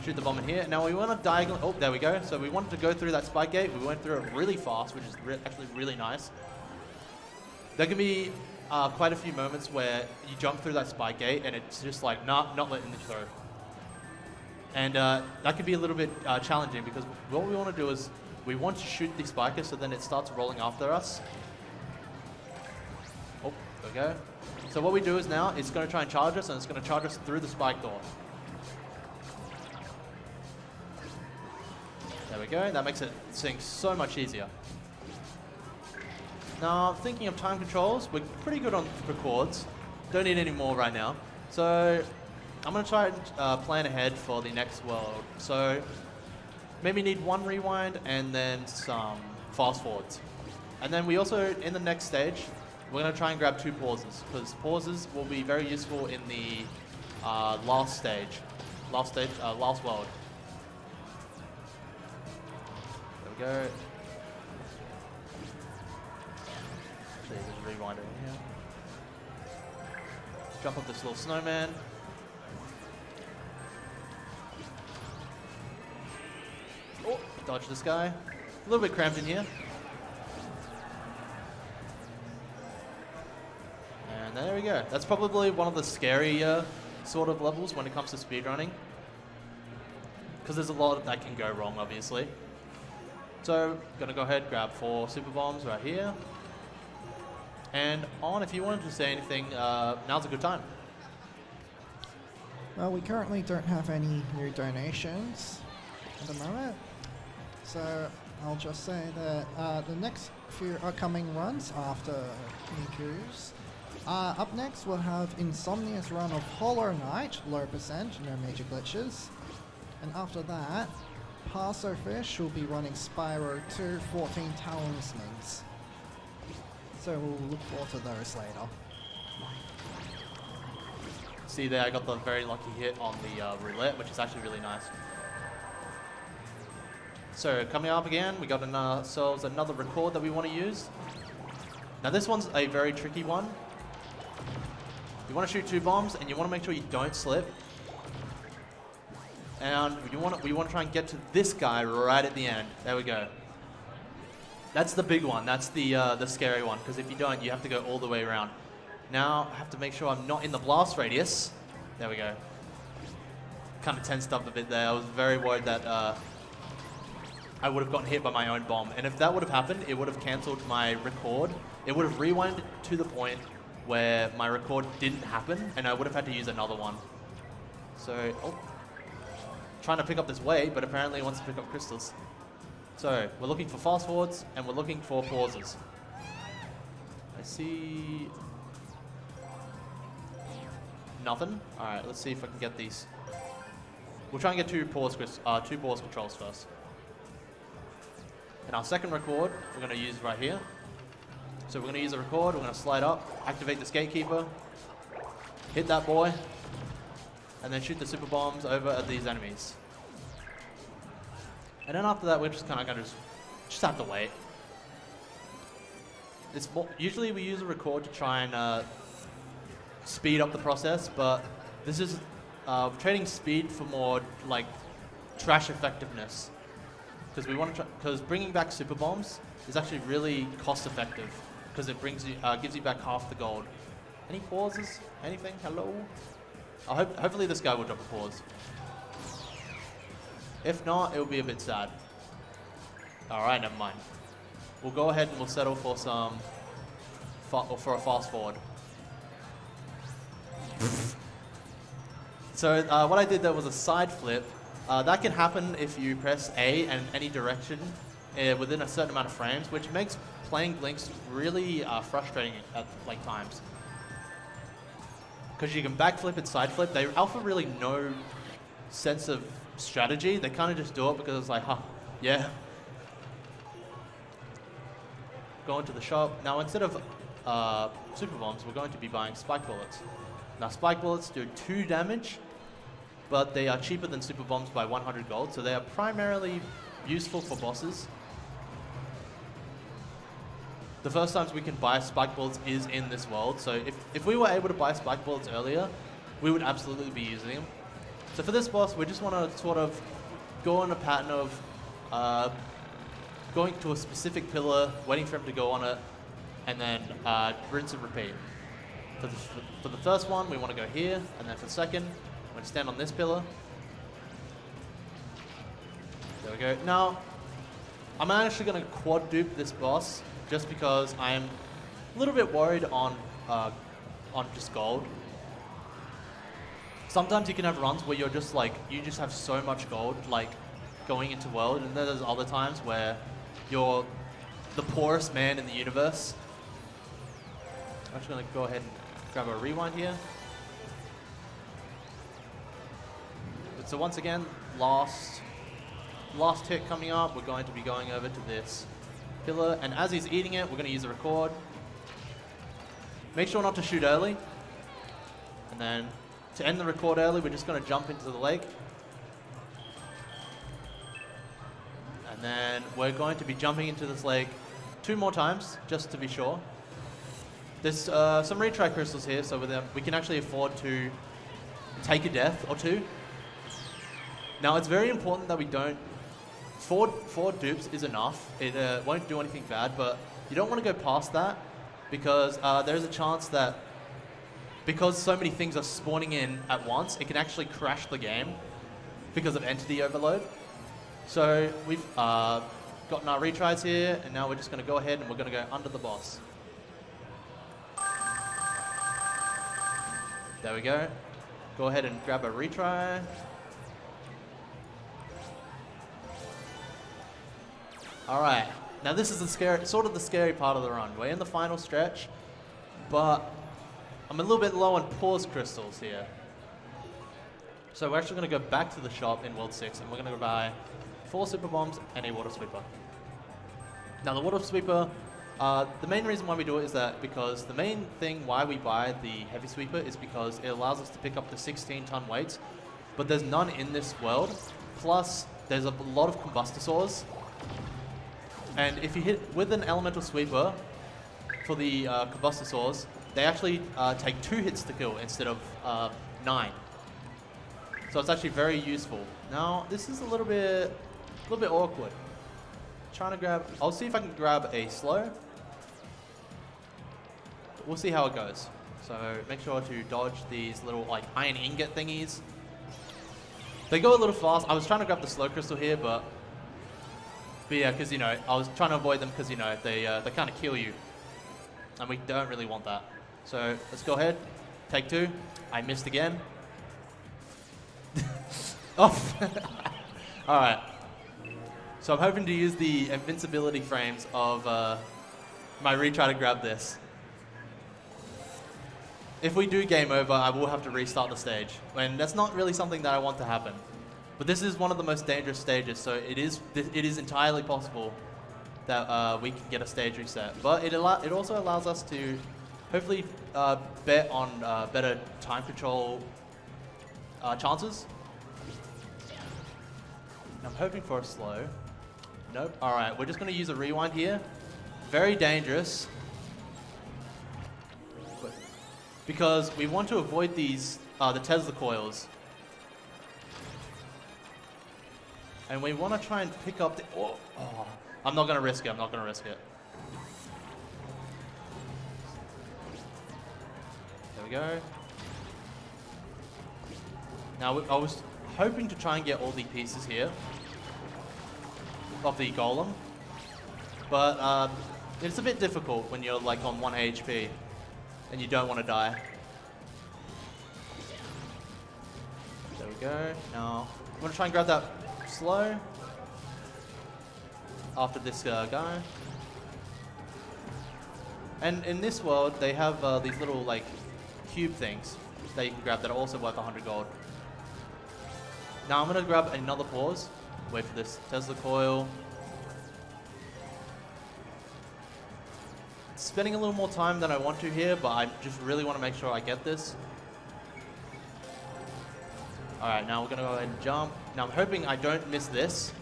[SPEAKER 1] Shoot the bomb in here. Now we want to diagonal. Oh, there we go. So we wanted to go through that spike gate. We went through it really fast, which is actually really nice. There can be quite a few moments where you jump through that spike gate and it's just like not letting you through. And that can be a little bit challenging because what we want to do is we want to shoot the spiker so then it starts rolling after us. Oh, there we go. So what we do is now it's going to try and charge us, and it's going to charge us through the spike door. There we go. That makes it sink so much easier. Now, thinking of time controls, we're pretty good on records. Don't need any more right now. So I'm going to try and plan ahead for the next world. So maybe need 1 rewind and then some fast forwards. And then we also, in the next stage, we're going to try and grab 2 pauses, because pauses will be very useful in the last world. There we go. Actually, there's a rewind over here. Jump up this little snowman. Oh, dodge this guy. A little bit cramped in here. And there we go. That's probably one of the scarier sort of levels when it comes to speedrunning, because there's a lot that can go wrong, obviously. So, gonna go ahead, grab 4 super bombs right here. And On, if you wanted to say anything, now's a good time.
[SPEAKER 2] Well, we currently don't have any new donations at the moment. So I'll just say that the next few upcoming runs after Miku's, up next we'll have Insomnia's run of Hollow Knight, low percent, no major glitches. And after that, Passofish will be running Spyro 2 14 Talismans. So we'll look forward to those later.
[SPEAKER 1] See there, I got the very lucky hit on the roulette, which is actually really nice. So coming up again, we got ourselves another record that we want to use. Now this one's a very tricky one. You want to shoot 2 bombs, and you want to make sure you don't slip. And we want to try and get to this guy right at the end. There we go. That's the big one. That's the scary one, because if you don't, you have to go all the way around. Now I have to make sure I'm not in the blast radius. There we go. Kind of tensed up a bit there. I was very worried that I would have gotten hit by my own bomb. And if that would have happened, it would have cancelled my record. It would have rewinded to the point where my record didn't happen, and I would have had to use another one. So, trying to pick up this wave, but apparently it wants to pick up crystals. So, we're looking for fast forwards, and we're looking for pauses. I see nothing. All right, let's see if I can get these. We'll try and get 2 pause controls first. And our second record, we're going to use right here. So we're going to use a record, we're going to slide up, activate this gatekeeper, hit that boy, and then shoot the super bombs over at these enemies. And then after that, we're just kind of going to just have to wait. Usually we use a record to try and speed up the process, but this is trading speed for more like trash effectiveness. because we want to because bringing back super bombs is actually really cost effective because it brings you gives you back half the gold. Any pauses? Anything? Hello? Hopefully this guy will drop a pause. If not, it will be a bit sad. All right, never mind. We'll go ahead and we'll settle for some for a fast forward. So what I did there was a side flip. That can happen if you press A in any direction within a certain amount of frames, which makes playing Blinx really frustrating at like times. Because you can backflip and side flip. They alpha really no sense of strategy. They kind of just do it because it's like, huh, yeah. Go into the shop. Now instead of super bombs, we're going to be buying spike bullets. Now spike bullets do 2 damage, but they are cheaper than super bombs by 100 gold, so they are primarily useful for bosses. The first times we can buy spike bullets is in this world, so if we were able to buy spike bullets earlier, we would absolutely be using them. So for this boss, we just want to sort of go on a pattern of going to a specific pillar, waiting for him to go on it, and then rinse and repeat. For the first one, we want to go here, and then for the second, we're going to stand on this pillar. There we go. Now, I'm actually going to quad dupe this boss, just because I'm a little bit worried on just gold. Sometimes you can have runs where you're just like, you just have so much gold, like going into world, and then there's other times where you're the poorest man in the universe. I'm just gonna go ahead and grab a rewind here. So once again, last hit coming up, we're going to be going over to this pillar, and as he's eating it, we're gonna use a record. Make sure not to shoot early, and then to end the record early, we're just gonna jump into the lake. And then we're going to be jumping into this lake 2 more times, just to be sure. There's some retry crystals here, so with them, we can actually afford to take a death or 2. Now, it's very important that we don't... 4 dupes is enough. It won't do anything bad, but you don't want to go past that because there's a chance that because so many things are spawning in at once, it can actually crash the game because of entity overload. So we've gotten our retries here, and now we're just going to go ahead and we're going to go under the boss. There we go. Go ahead and grab a retry. All right. Now this is sort of the scary part of the run. We're in the final stretch, but I'm a little bit low on pause crystals here. So we're actually going to go back to the shop in World 6, and we're going to buy 4 super bombs and a water sweeper. Now the water sweeper, the main reason why we do it is that because the main thing why we buy the heavy sweeper is because it allows us to pick up the 16-ton weights, but there's none in this world. Plus, there's a lot of combustosaurs. And if you hit with an elemental sweeper for the combustosaurs, they actually take 2 hits to kill instead of 9. So it's actually very useful. Now, this is a little bit awkward. Trying to grab, I'll see if I can grab a slow. We'll see how it goes. So make sure to dodge these little like iron ingot thingies. They go a little fast. I was trying to grab the slow crystal here, but yeah, because I was trying to avoid them because they kind of kill you, and we don't really want that. So let's go ahead. Take 2. I missed again. Oh. All right. So I'm hoping to use the invincibility frames of my retry to grab this. If we do game over, I will have to restart the stage, and that's not really something that I want to happen. But this is one of the most dangerous stages, so it is entirely possible that we can get a stage reset. But it also allows us to hopefully bet on better time control chances. I'm hoping for a slow. Nope. All right, we're just going to use a rewind here. Very dangerous. Because we want to avoid these, the Tesla coils. And we want to try and pick up the... Oh, I'm not going to risk it. I'm not going to risk it. There we go. Now, I was hoping to try and get all the pieces here of the golem. But it's a bit difficult when you're like on 1 HP and you don't want to die. There we go. Now, I'm going to try and grab that slow after this guy. And in this world, they have these little like cube things that you can grab that are also worth 100 gold. Now I'm going to grab another pause. Wait for this Tesla coil. Spending a little more time than I want to here, but I just really want to make sure I get this. Alright, now we're going to go ahead and jump. Now I'm hoping I don't miss this.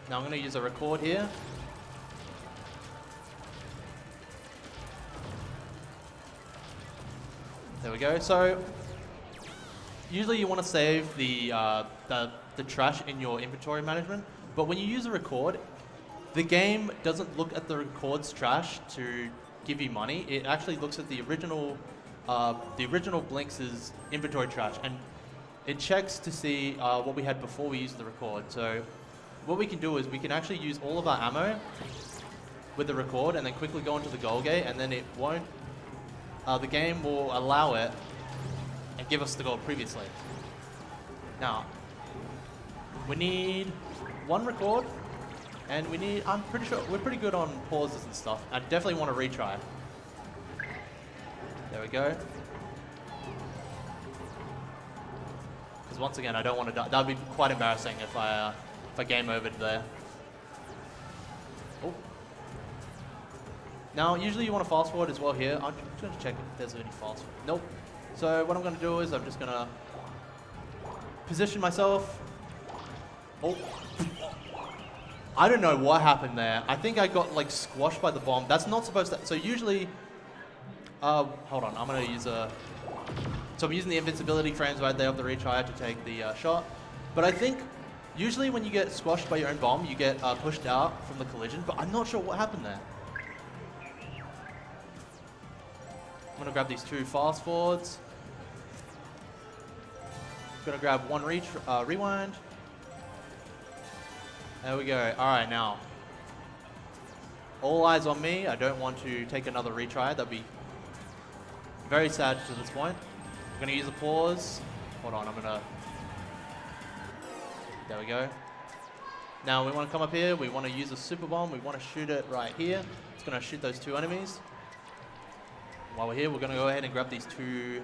[SPEAKER 1] Now I'm going to use a record here. There we go. So usually you want to save the trash in your inventory management, but when you use a record, the game doesn't look at the record's trash to give you money. It actually looks at the original Blinx's inventory trash, and it checks to see what we had before we used the record. So what we can do is we can actually use all of our ammo with the record and then quickly go into the goal gate, and then it won't, the game will allow it and give us the goal previously. Now, we need 1 record, and we need, I'm pretty sure, we're pretty good on pauses and stuff. I definitely want to retry. There we go. Because once again, I don't want to die. That would be quite embarrassing if I game overed there. Oh. Now, usually you want to fast forward as well here. I'm just going to check if there's any fast forward. Nope. So what I'm going to do is I'm just going to position myself. Oh. I don't know what happened there. I think I got like squashed by the bomb. That's not supposed to... So usually... hold on. I'm going to use a... So I'm using the invincibility frames right there of the retry to take the shot. But I think usually when you get squashed by your own bomb, you get pushed out from the collision. But I'm not sure what happened there. I'm going to grab these 2 fast forwards. I'm going to grab 1 rewind. There we go. All right, now. All eyes on me. I don't want to take another retry. That'd be very sad to this point. I'm going to use a pause. Hold on, I'm going to... There we go. Now we want to come up here. We want to use a super bomb. We want to shoot it right here. It's going to shoot those 2 enemies. While we're here, we're going to go ahead and grab these 2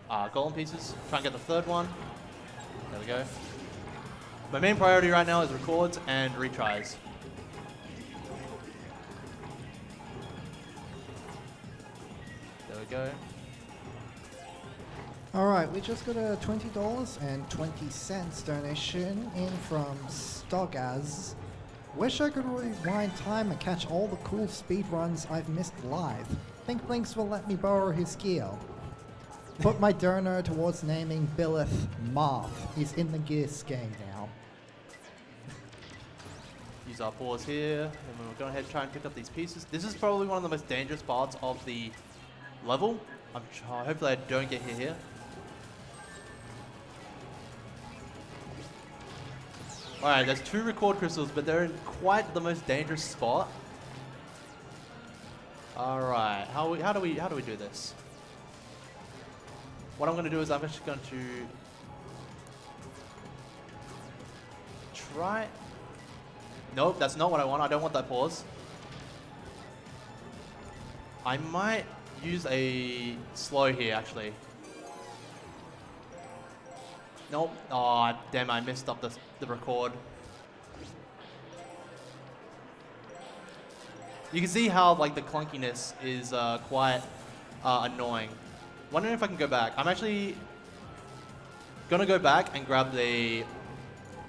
[SPEAKER 1] golem pieces. Try and get the 3rd one. There we go. My main priority right now is records and retries. There we go.
[SPEAKER 2] Alright, we just got a $20.20 donation in from Stogaz. Wish I could rewind time and catch all the cool speedruns I've missed live. Think Blinx will let me borrow his gear. Put my donor towards naming Billith Marth. He's in the Gears game now.
[SPEAKER 1] Use our pause here, and we'll go ahead and try and pick up these pieces. This is probably one of the most dangerous parts of the level. Hopefully I don't get hit here. Alright, there's 2 record crystals, but they're in quite the most dangerous spot. Alright, how do we do this? What I'm going to do is I'm actually going to try... Nope, that's not what I want. I don't want that pause. I might use a slow here, actually. Nope. Oh, damn, I messed up the record. You can see how like the clunkiness is quite annoying. Wondering if I can go back. I'm actually gonna go back and grab the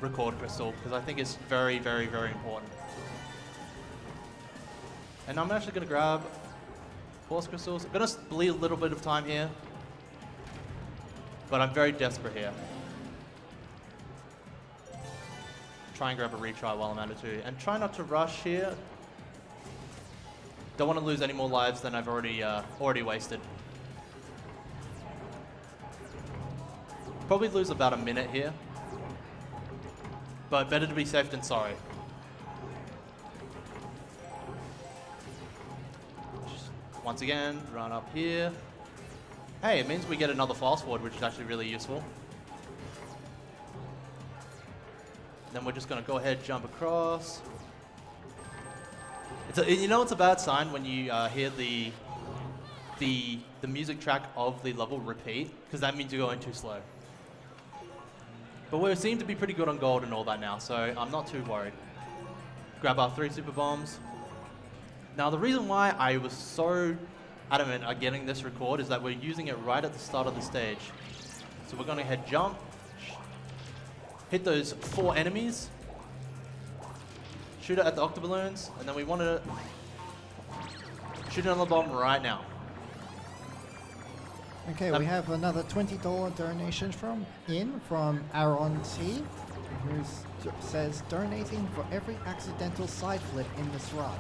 [SPEAKER 1] record crystal because I think it's very, very, very important. And I'm actually gonna grab force crystals. I'm gonna bleed a little bit of time here. but I'm very desperate here. Try and grab a retry while I'm at it too. And try not to rush here. Don't want to lose any more lives than I've already wasted. Probably lose about a minute here. But better to be safe than sorry. Just once again, run up here. Hey, it means we get another fast forward, which is actually really useful. Then we're just going to go ahead, jump across. You know it's a bad sign when you hear the music track of the level repeat, because that means you're going too slow. But we seem to be pretty good on gold and all that now, so I'm not too worried. Grab our 3 super bombs. Now the reason why I was so adamant at getting this record is that we're using it right at the start of the stage. So we're going to head jump, hit those 4 enemies, shoot it at the octoballoons, and then we want to shoot another bomb right now.
[SPEAKER 2] Okay, we have another $20 donation from Aaron T, who says, donating for every accidental side flip in this run.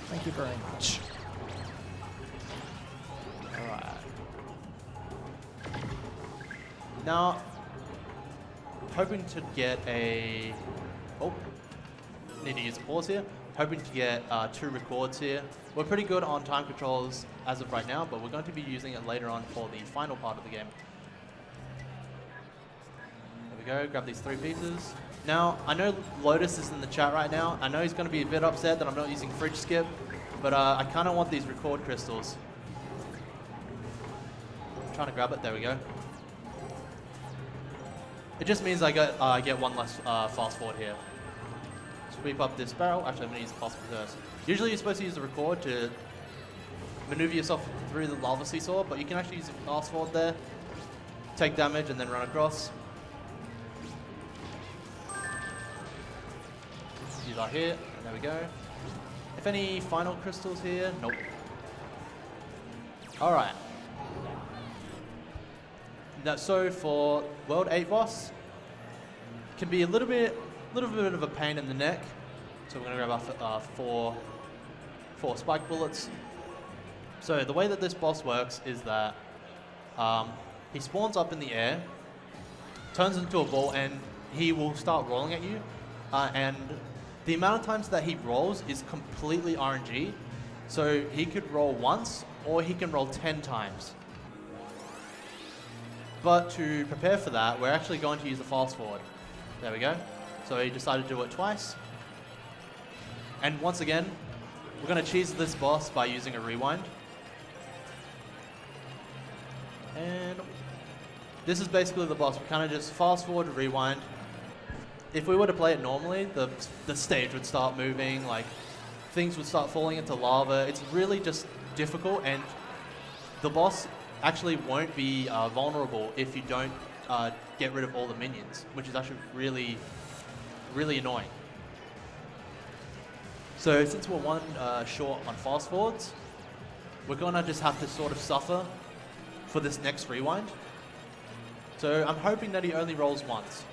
[SPEAKER 2] Thank you very much.
[SPEAKER 1] Alright. Now, hoping to get a... Oh, need to use a pause here. Hoping to get 2 records here. We're pretty good on time controls as of right now, but we're going to be using it later on for the final part of the game. There we go, grab these 3 pieces. Now, I know Lotus is in the chat right now. I know he's going to be a bit upset that I'm not using Fridge Skip, but I kind of want these record crystals. I'm trying to grab it, there we go. It just means I get 1 less fast forward here. Sweep up this barrel. Actually, I'm going to use the fast reverse. Usually you're supposed to use the record to maneuver yourself through the lava seesaw, but you can actually use the fast forward there, take damage, and then run across. Use our hit, and there we go. If any final crystals here? Nope. Alright. So for World 8 boss, can be a little bit of a pain in the neck. So we're going to grab our 4 spike bullets. So the way that this boss works is that he spawns up in the air, turns into a ball, and he will start rolling at you. And the amount of times that he rolls is completely RNG. So he could roll once, or he can roll 10 times. But to prepare for that, we're actually going to use the fast forward. There we go. So he decided to do it twice. And once again, we're going to cheese this boss by using a rewind. And this is basically the boss. We kind of just fast forward, rewind. If we were to play it normally, the stage would start moving, like things would start falling into lava. It's really just difficult, and the boss actually won't be vulnerable if you don't get rid of all the minions, which is actually really, really annoying. So since we're 1 short on fast forwards, we're gonna just have to sort of suffer for this next rewind. So I'm hoping that he only rolls once.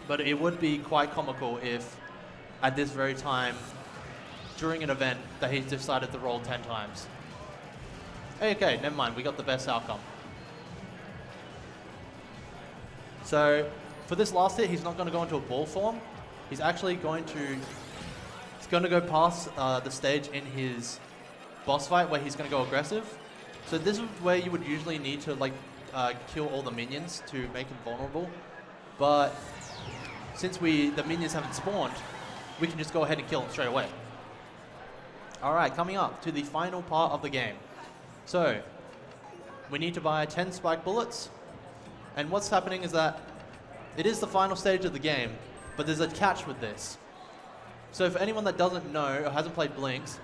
[SPEAKER 1] But it would be quite comical if at this very time, during an event, that he decided to roll 10 times. Okay, never mind, we got the best outcome. So for this last hit, he's not going to go into a ball form. He's actually going to go past the stage in his boss fight where he's going to go aggressive. So this is where you would usually need to kill all the minions to make him vulnerable. But since the minions haven't spawned, we can just go ahead and kill him straight away. Alright, coming up to the final part of the game. So, we need to buy 10 spike bullets, and what's happening is that it is the final stage of the game, but there's a catch with this. So for anyone that doesn't know or hasn't played Blinx,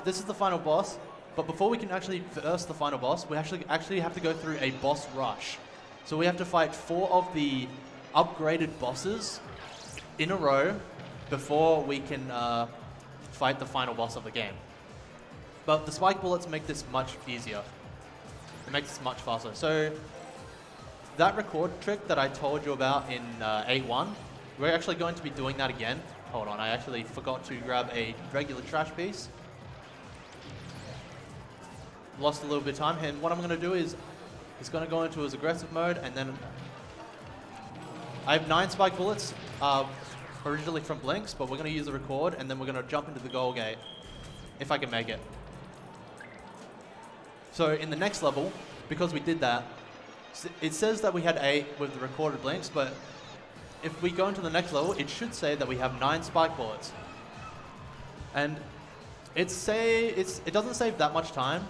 [SPEAKER 1] this is the final boss, but before we can actually verse the final boss, we actually have to go through a boss rush. So we have to fight 4 of the upgraded bosses in a row before we can fight the final boss of the game. But the spike bullets make this much easier. It makes it much faster. So that record trick that I told you about in 8.1, we're actually going to be doing that again. Hold on, I actually forgot to grab a regular trash piece. Lost a little bit of time, and what I'm going to do is he's going to go into his aggressive mode, and then I have 9 spike bullets originally from Blinx, but we're going to use the record, and then we're going to jump into the goal gate if I can make it. So in the next level, because we did that, it says that we had 8 with the recorded Blinx, but if we go into the next level, it should say that we have 9 spike bullets. And it doesn't save that much time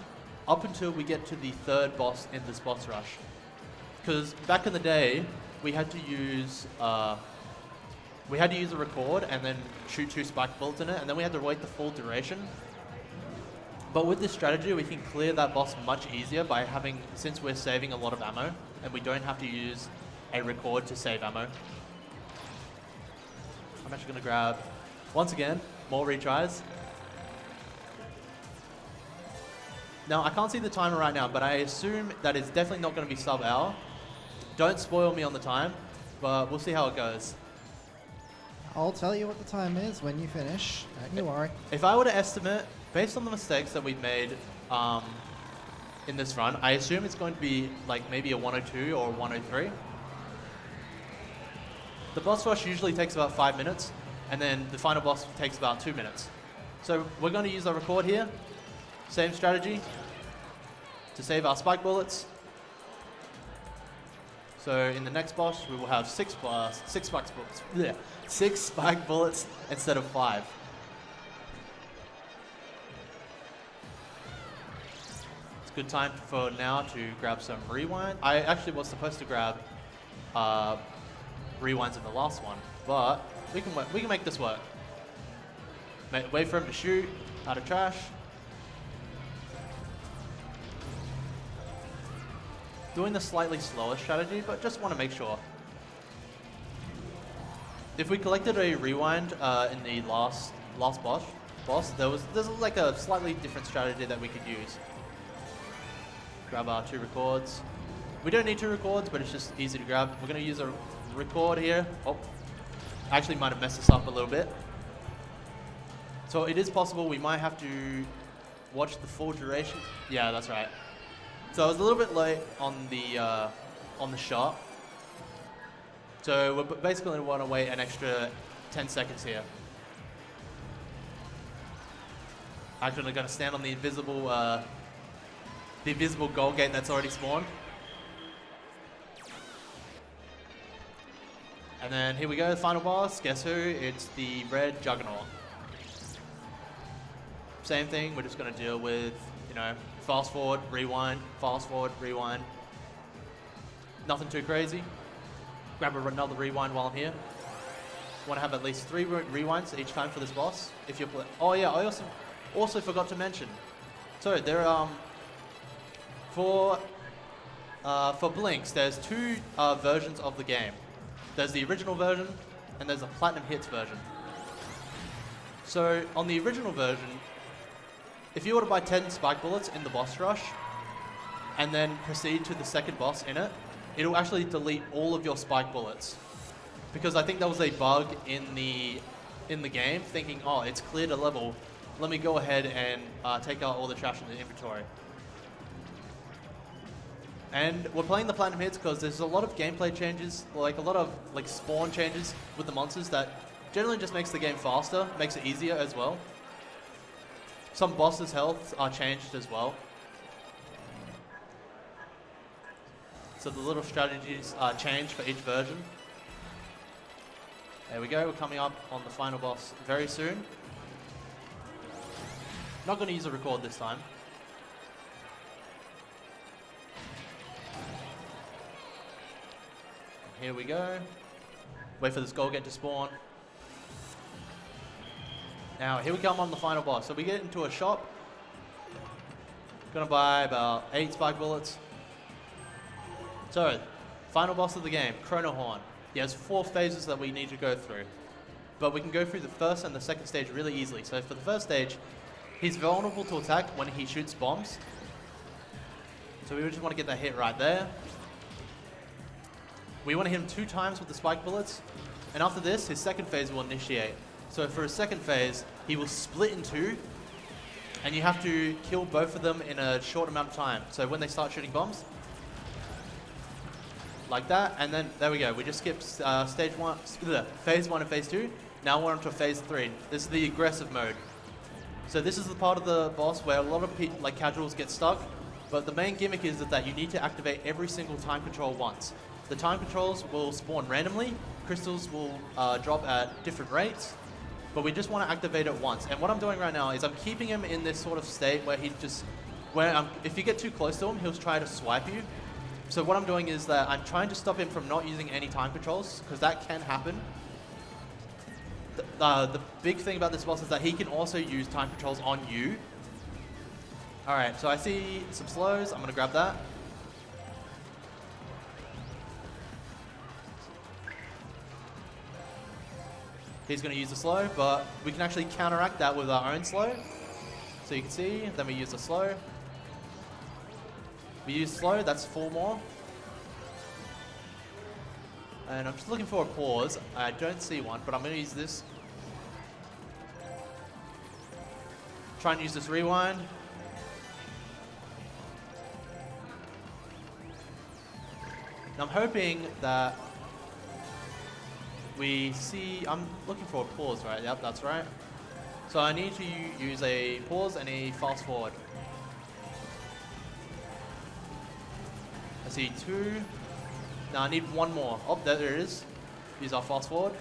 [SPEAKER 1] up until we get to the 3rd boss in this boss rush. Because back in the day, we had to use a record and then shoot 2 spike bullets in it, and then we had to wait the full duration. But with this strategy, we can clear that boss much easier by having, since we're saving a lot of ammo, and we don't have to use a record to save ammo. I'm actually going to grab, once again, more retries. Now, I can't see the timer right now, but I assume that it's definitely not going to be sub-hour. Don't spoil me on the time, but we'll see how it goes.
[SPEAKER 2] I'll tell you what the time is when you finish. Don't you worry.
[SPEAKER 1] If I were to estimate, based on the mistakes that we've made in this run, I assume it's going to be like maybe a 102 or a 103. The boss rush usually takes about 5 minutes, and then the final boss takes about 2 minutes. So we're going to use our record here. Same strategy to save our spike bullets. So in the next boss, we will have 6 spike bullets. Yeah, 6 spike bullets instead of 5. It's a good time for now to grab some rewind. I actually was supposed to grab rewinds in the last one, but we can make this work. Wait for him to shoot out of trash. Doing the slightly slower strategy, but just want to make sure. If we collected a rewind in the last boss, there's like a slightly different strategy that we could use. Grab our 2 records. We don't need 2 records, but it's just easy to grab. We're going to use a record here. Oh, I actually might have messed this up a little bit. So it is possible we might have to watch the full duration. Yeah, that's right. So I was a little bit late on the shot. So we're basically going to want to wait an extra 10 seconds here. Actually, going to stand on the invisible goal gate that's already spawned. And then here we go, the final boss. Guess who? It's the red Juggernaut. Same thing. We're just going to deal with, fast forward, rewind, fast forward, rewind. Nothing too crazy. Grab another rewind while I'm here. Want to have at least 3 rewinds each time for this boss. If you're oh yeah, I also forgot to mention. So there for Blinx, there's 2 versions of the game. There's the original version and there's a Platinum Hits version. So on the original version, if you were to buy 10 spike bullets in the boss rush and then proceed to the second boss in it, it'll actually delete all of your spike bullets. Because I think there was a bug in the game thinking, oh, it's cleared a level, let me go ahead and take out all the trash in the inventory. And we're playing the Platinum Hits because there's a lot of gameplay changes, like a lot of spawn changes with the monsters that generally just makes the game faster, makes it easier as well. Some bosses' health are changed as well. So the little strategies are changed for each version. There we go, we're coming up on the final boss very soon. Not going to use a record this time. Here we go. Wait for this goal gate to spawn. Now, here we come on the final boss. So we get into a shop. Gonna buy about 8 spike bullets. So, final boss of the game, Chrono Horn. He has 4 phases that we need to go through. But we can go through the first and the second stage really easily. So for the first stage, he's vulnerable to attack when he shoots bombs. So we just want to get that hit right there. We want to hit him 2 times with the spike bullets. And after this, his second phase will initiate. So for his second phase, he will split in 2. And you have to kill both of them in a short amount of time. So when they start shooting bombs, like that, and then there we go. We just skipped phase 1 and phase 2. Now we're on to phase 3. This is the aggressive mode. So this is the part of the boss where a lot of casuals get stuck. But the main gimmick is that you need to activate every single time control once. The time controls will spawn randomly. Crystals will drop at different rates. But we just want to activate it once. And what I'm doing right now is I'm keeping him in this sort of state where if you get too close to him, he'll try to swipe you. So what I'm doing is that I'm trying to stop him from not using any time controls, because that can happen. The big thing about this boss is that he can also use time controls on you. Alright, so I see some slows. I'm going to grab that. He's going to use the slow, but we can actually counteract that with our own slow. So you can see, then we use the slow. We use slow, that's 4 more. And I'm just looking for a pause. I don't see one, but I'm going to use this. Try and use this rewind. And I'm hoping that we see, I'm looking for a pause, right? Yep, that's right. So I need to use a pause and a fast forward. I see 2. Now I need 1 more. Oh, there it is. Use our fast forward.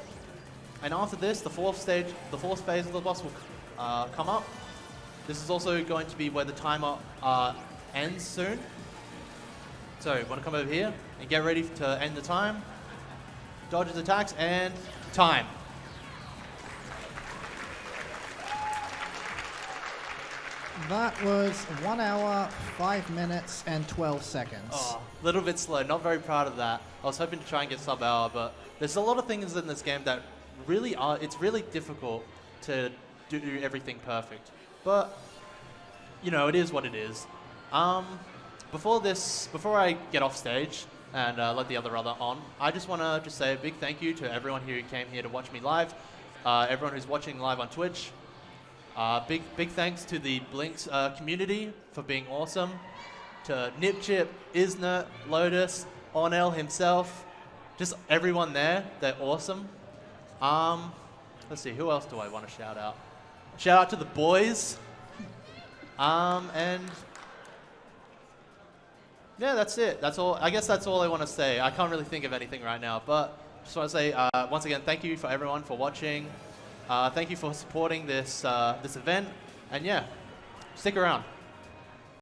[SPEAKER 1] And after this, the fourth phase of the boss will come up. This is also going to be where the timer ends soon. So you want to come over here and get ready to end the time. Dodge his attacks, and time.
[SPEAKER 2] That was 1 hour, 5 minutes, and 12 seconds.
[SPEAKER 1] Oh, a little bit slow. Not very proud of that. I was hoping to try and get sub-hour, but there's a lot of things in this game that really are, it's really difficult to do everything perfect. But, you know, it is what it is. Before I get off stage and let the other brother on, I just want to say a big thank you to everyone who came here to watch me live, everyone who's watching live on Twitch. Big thanks to the Blinx community for being awesome, to Nipchip, Isn't, Lotus, Ornell himself, just everyone there, they're awesome. Let's see, who else do I want to shout out? Shout out to the boys. And yeah, that's it. That's all. I guess that's all I want to say. I can't really think of anything right now, but just want to say once again, thank you for everyone for watching. Thank you for supporting this this event, and yeah, stick around.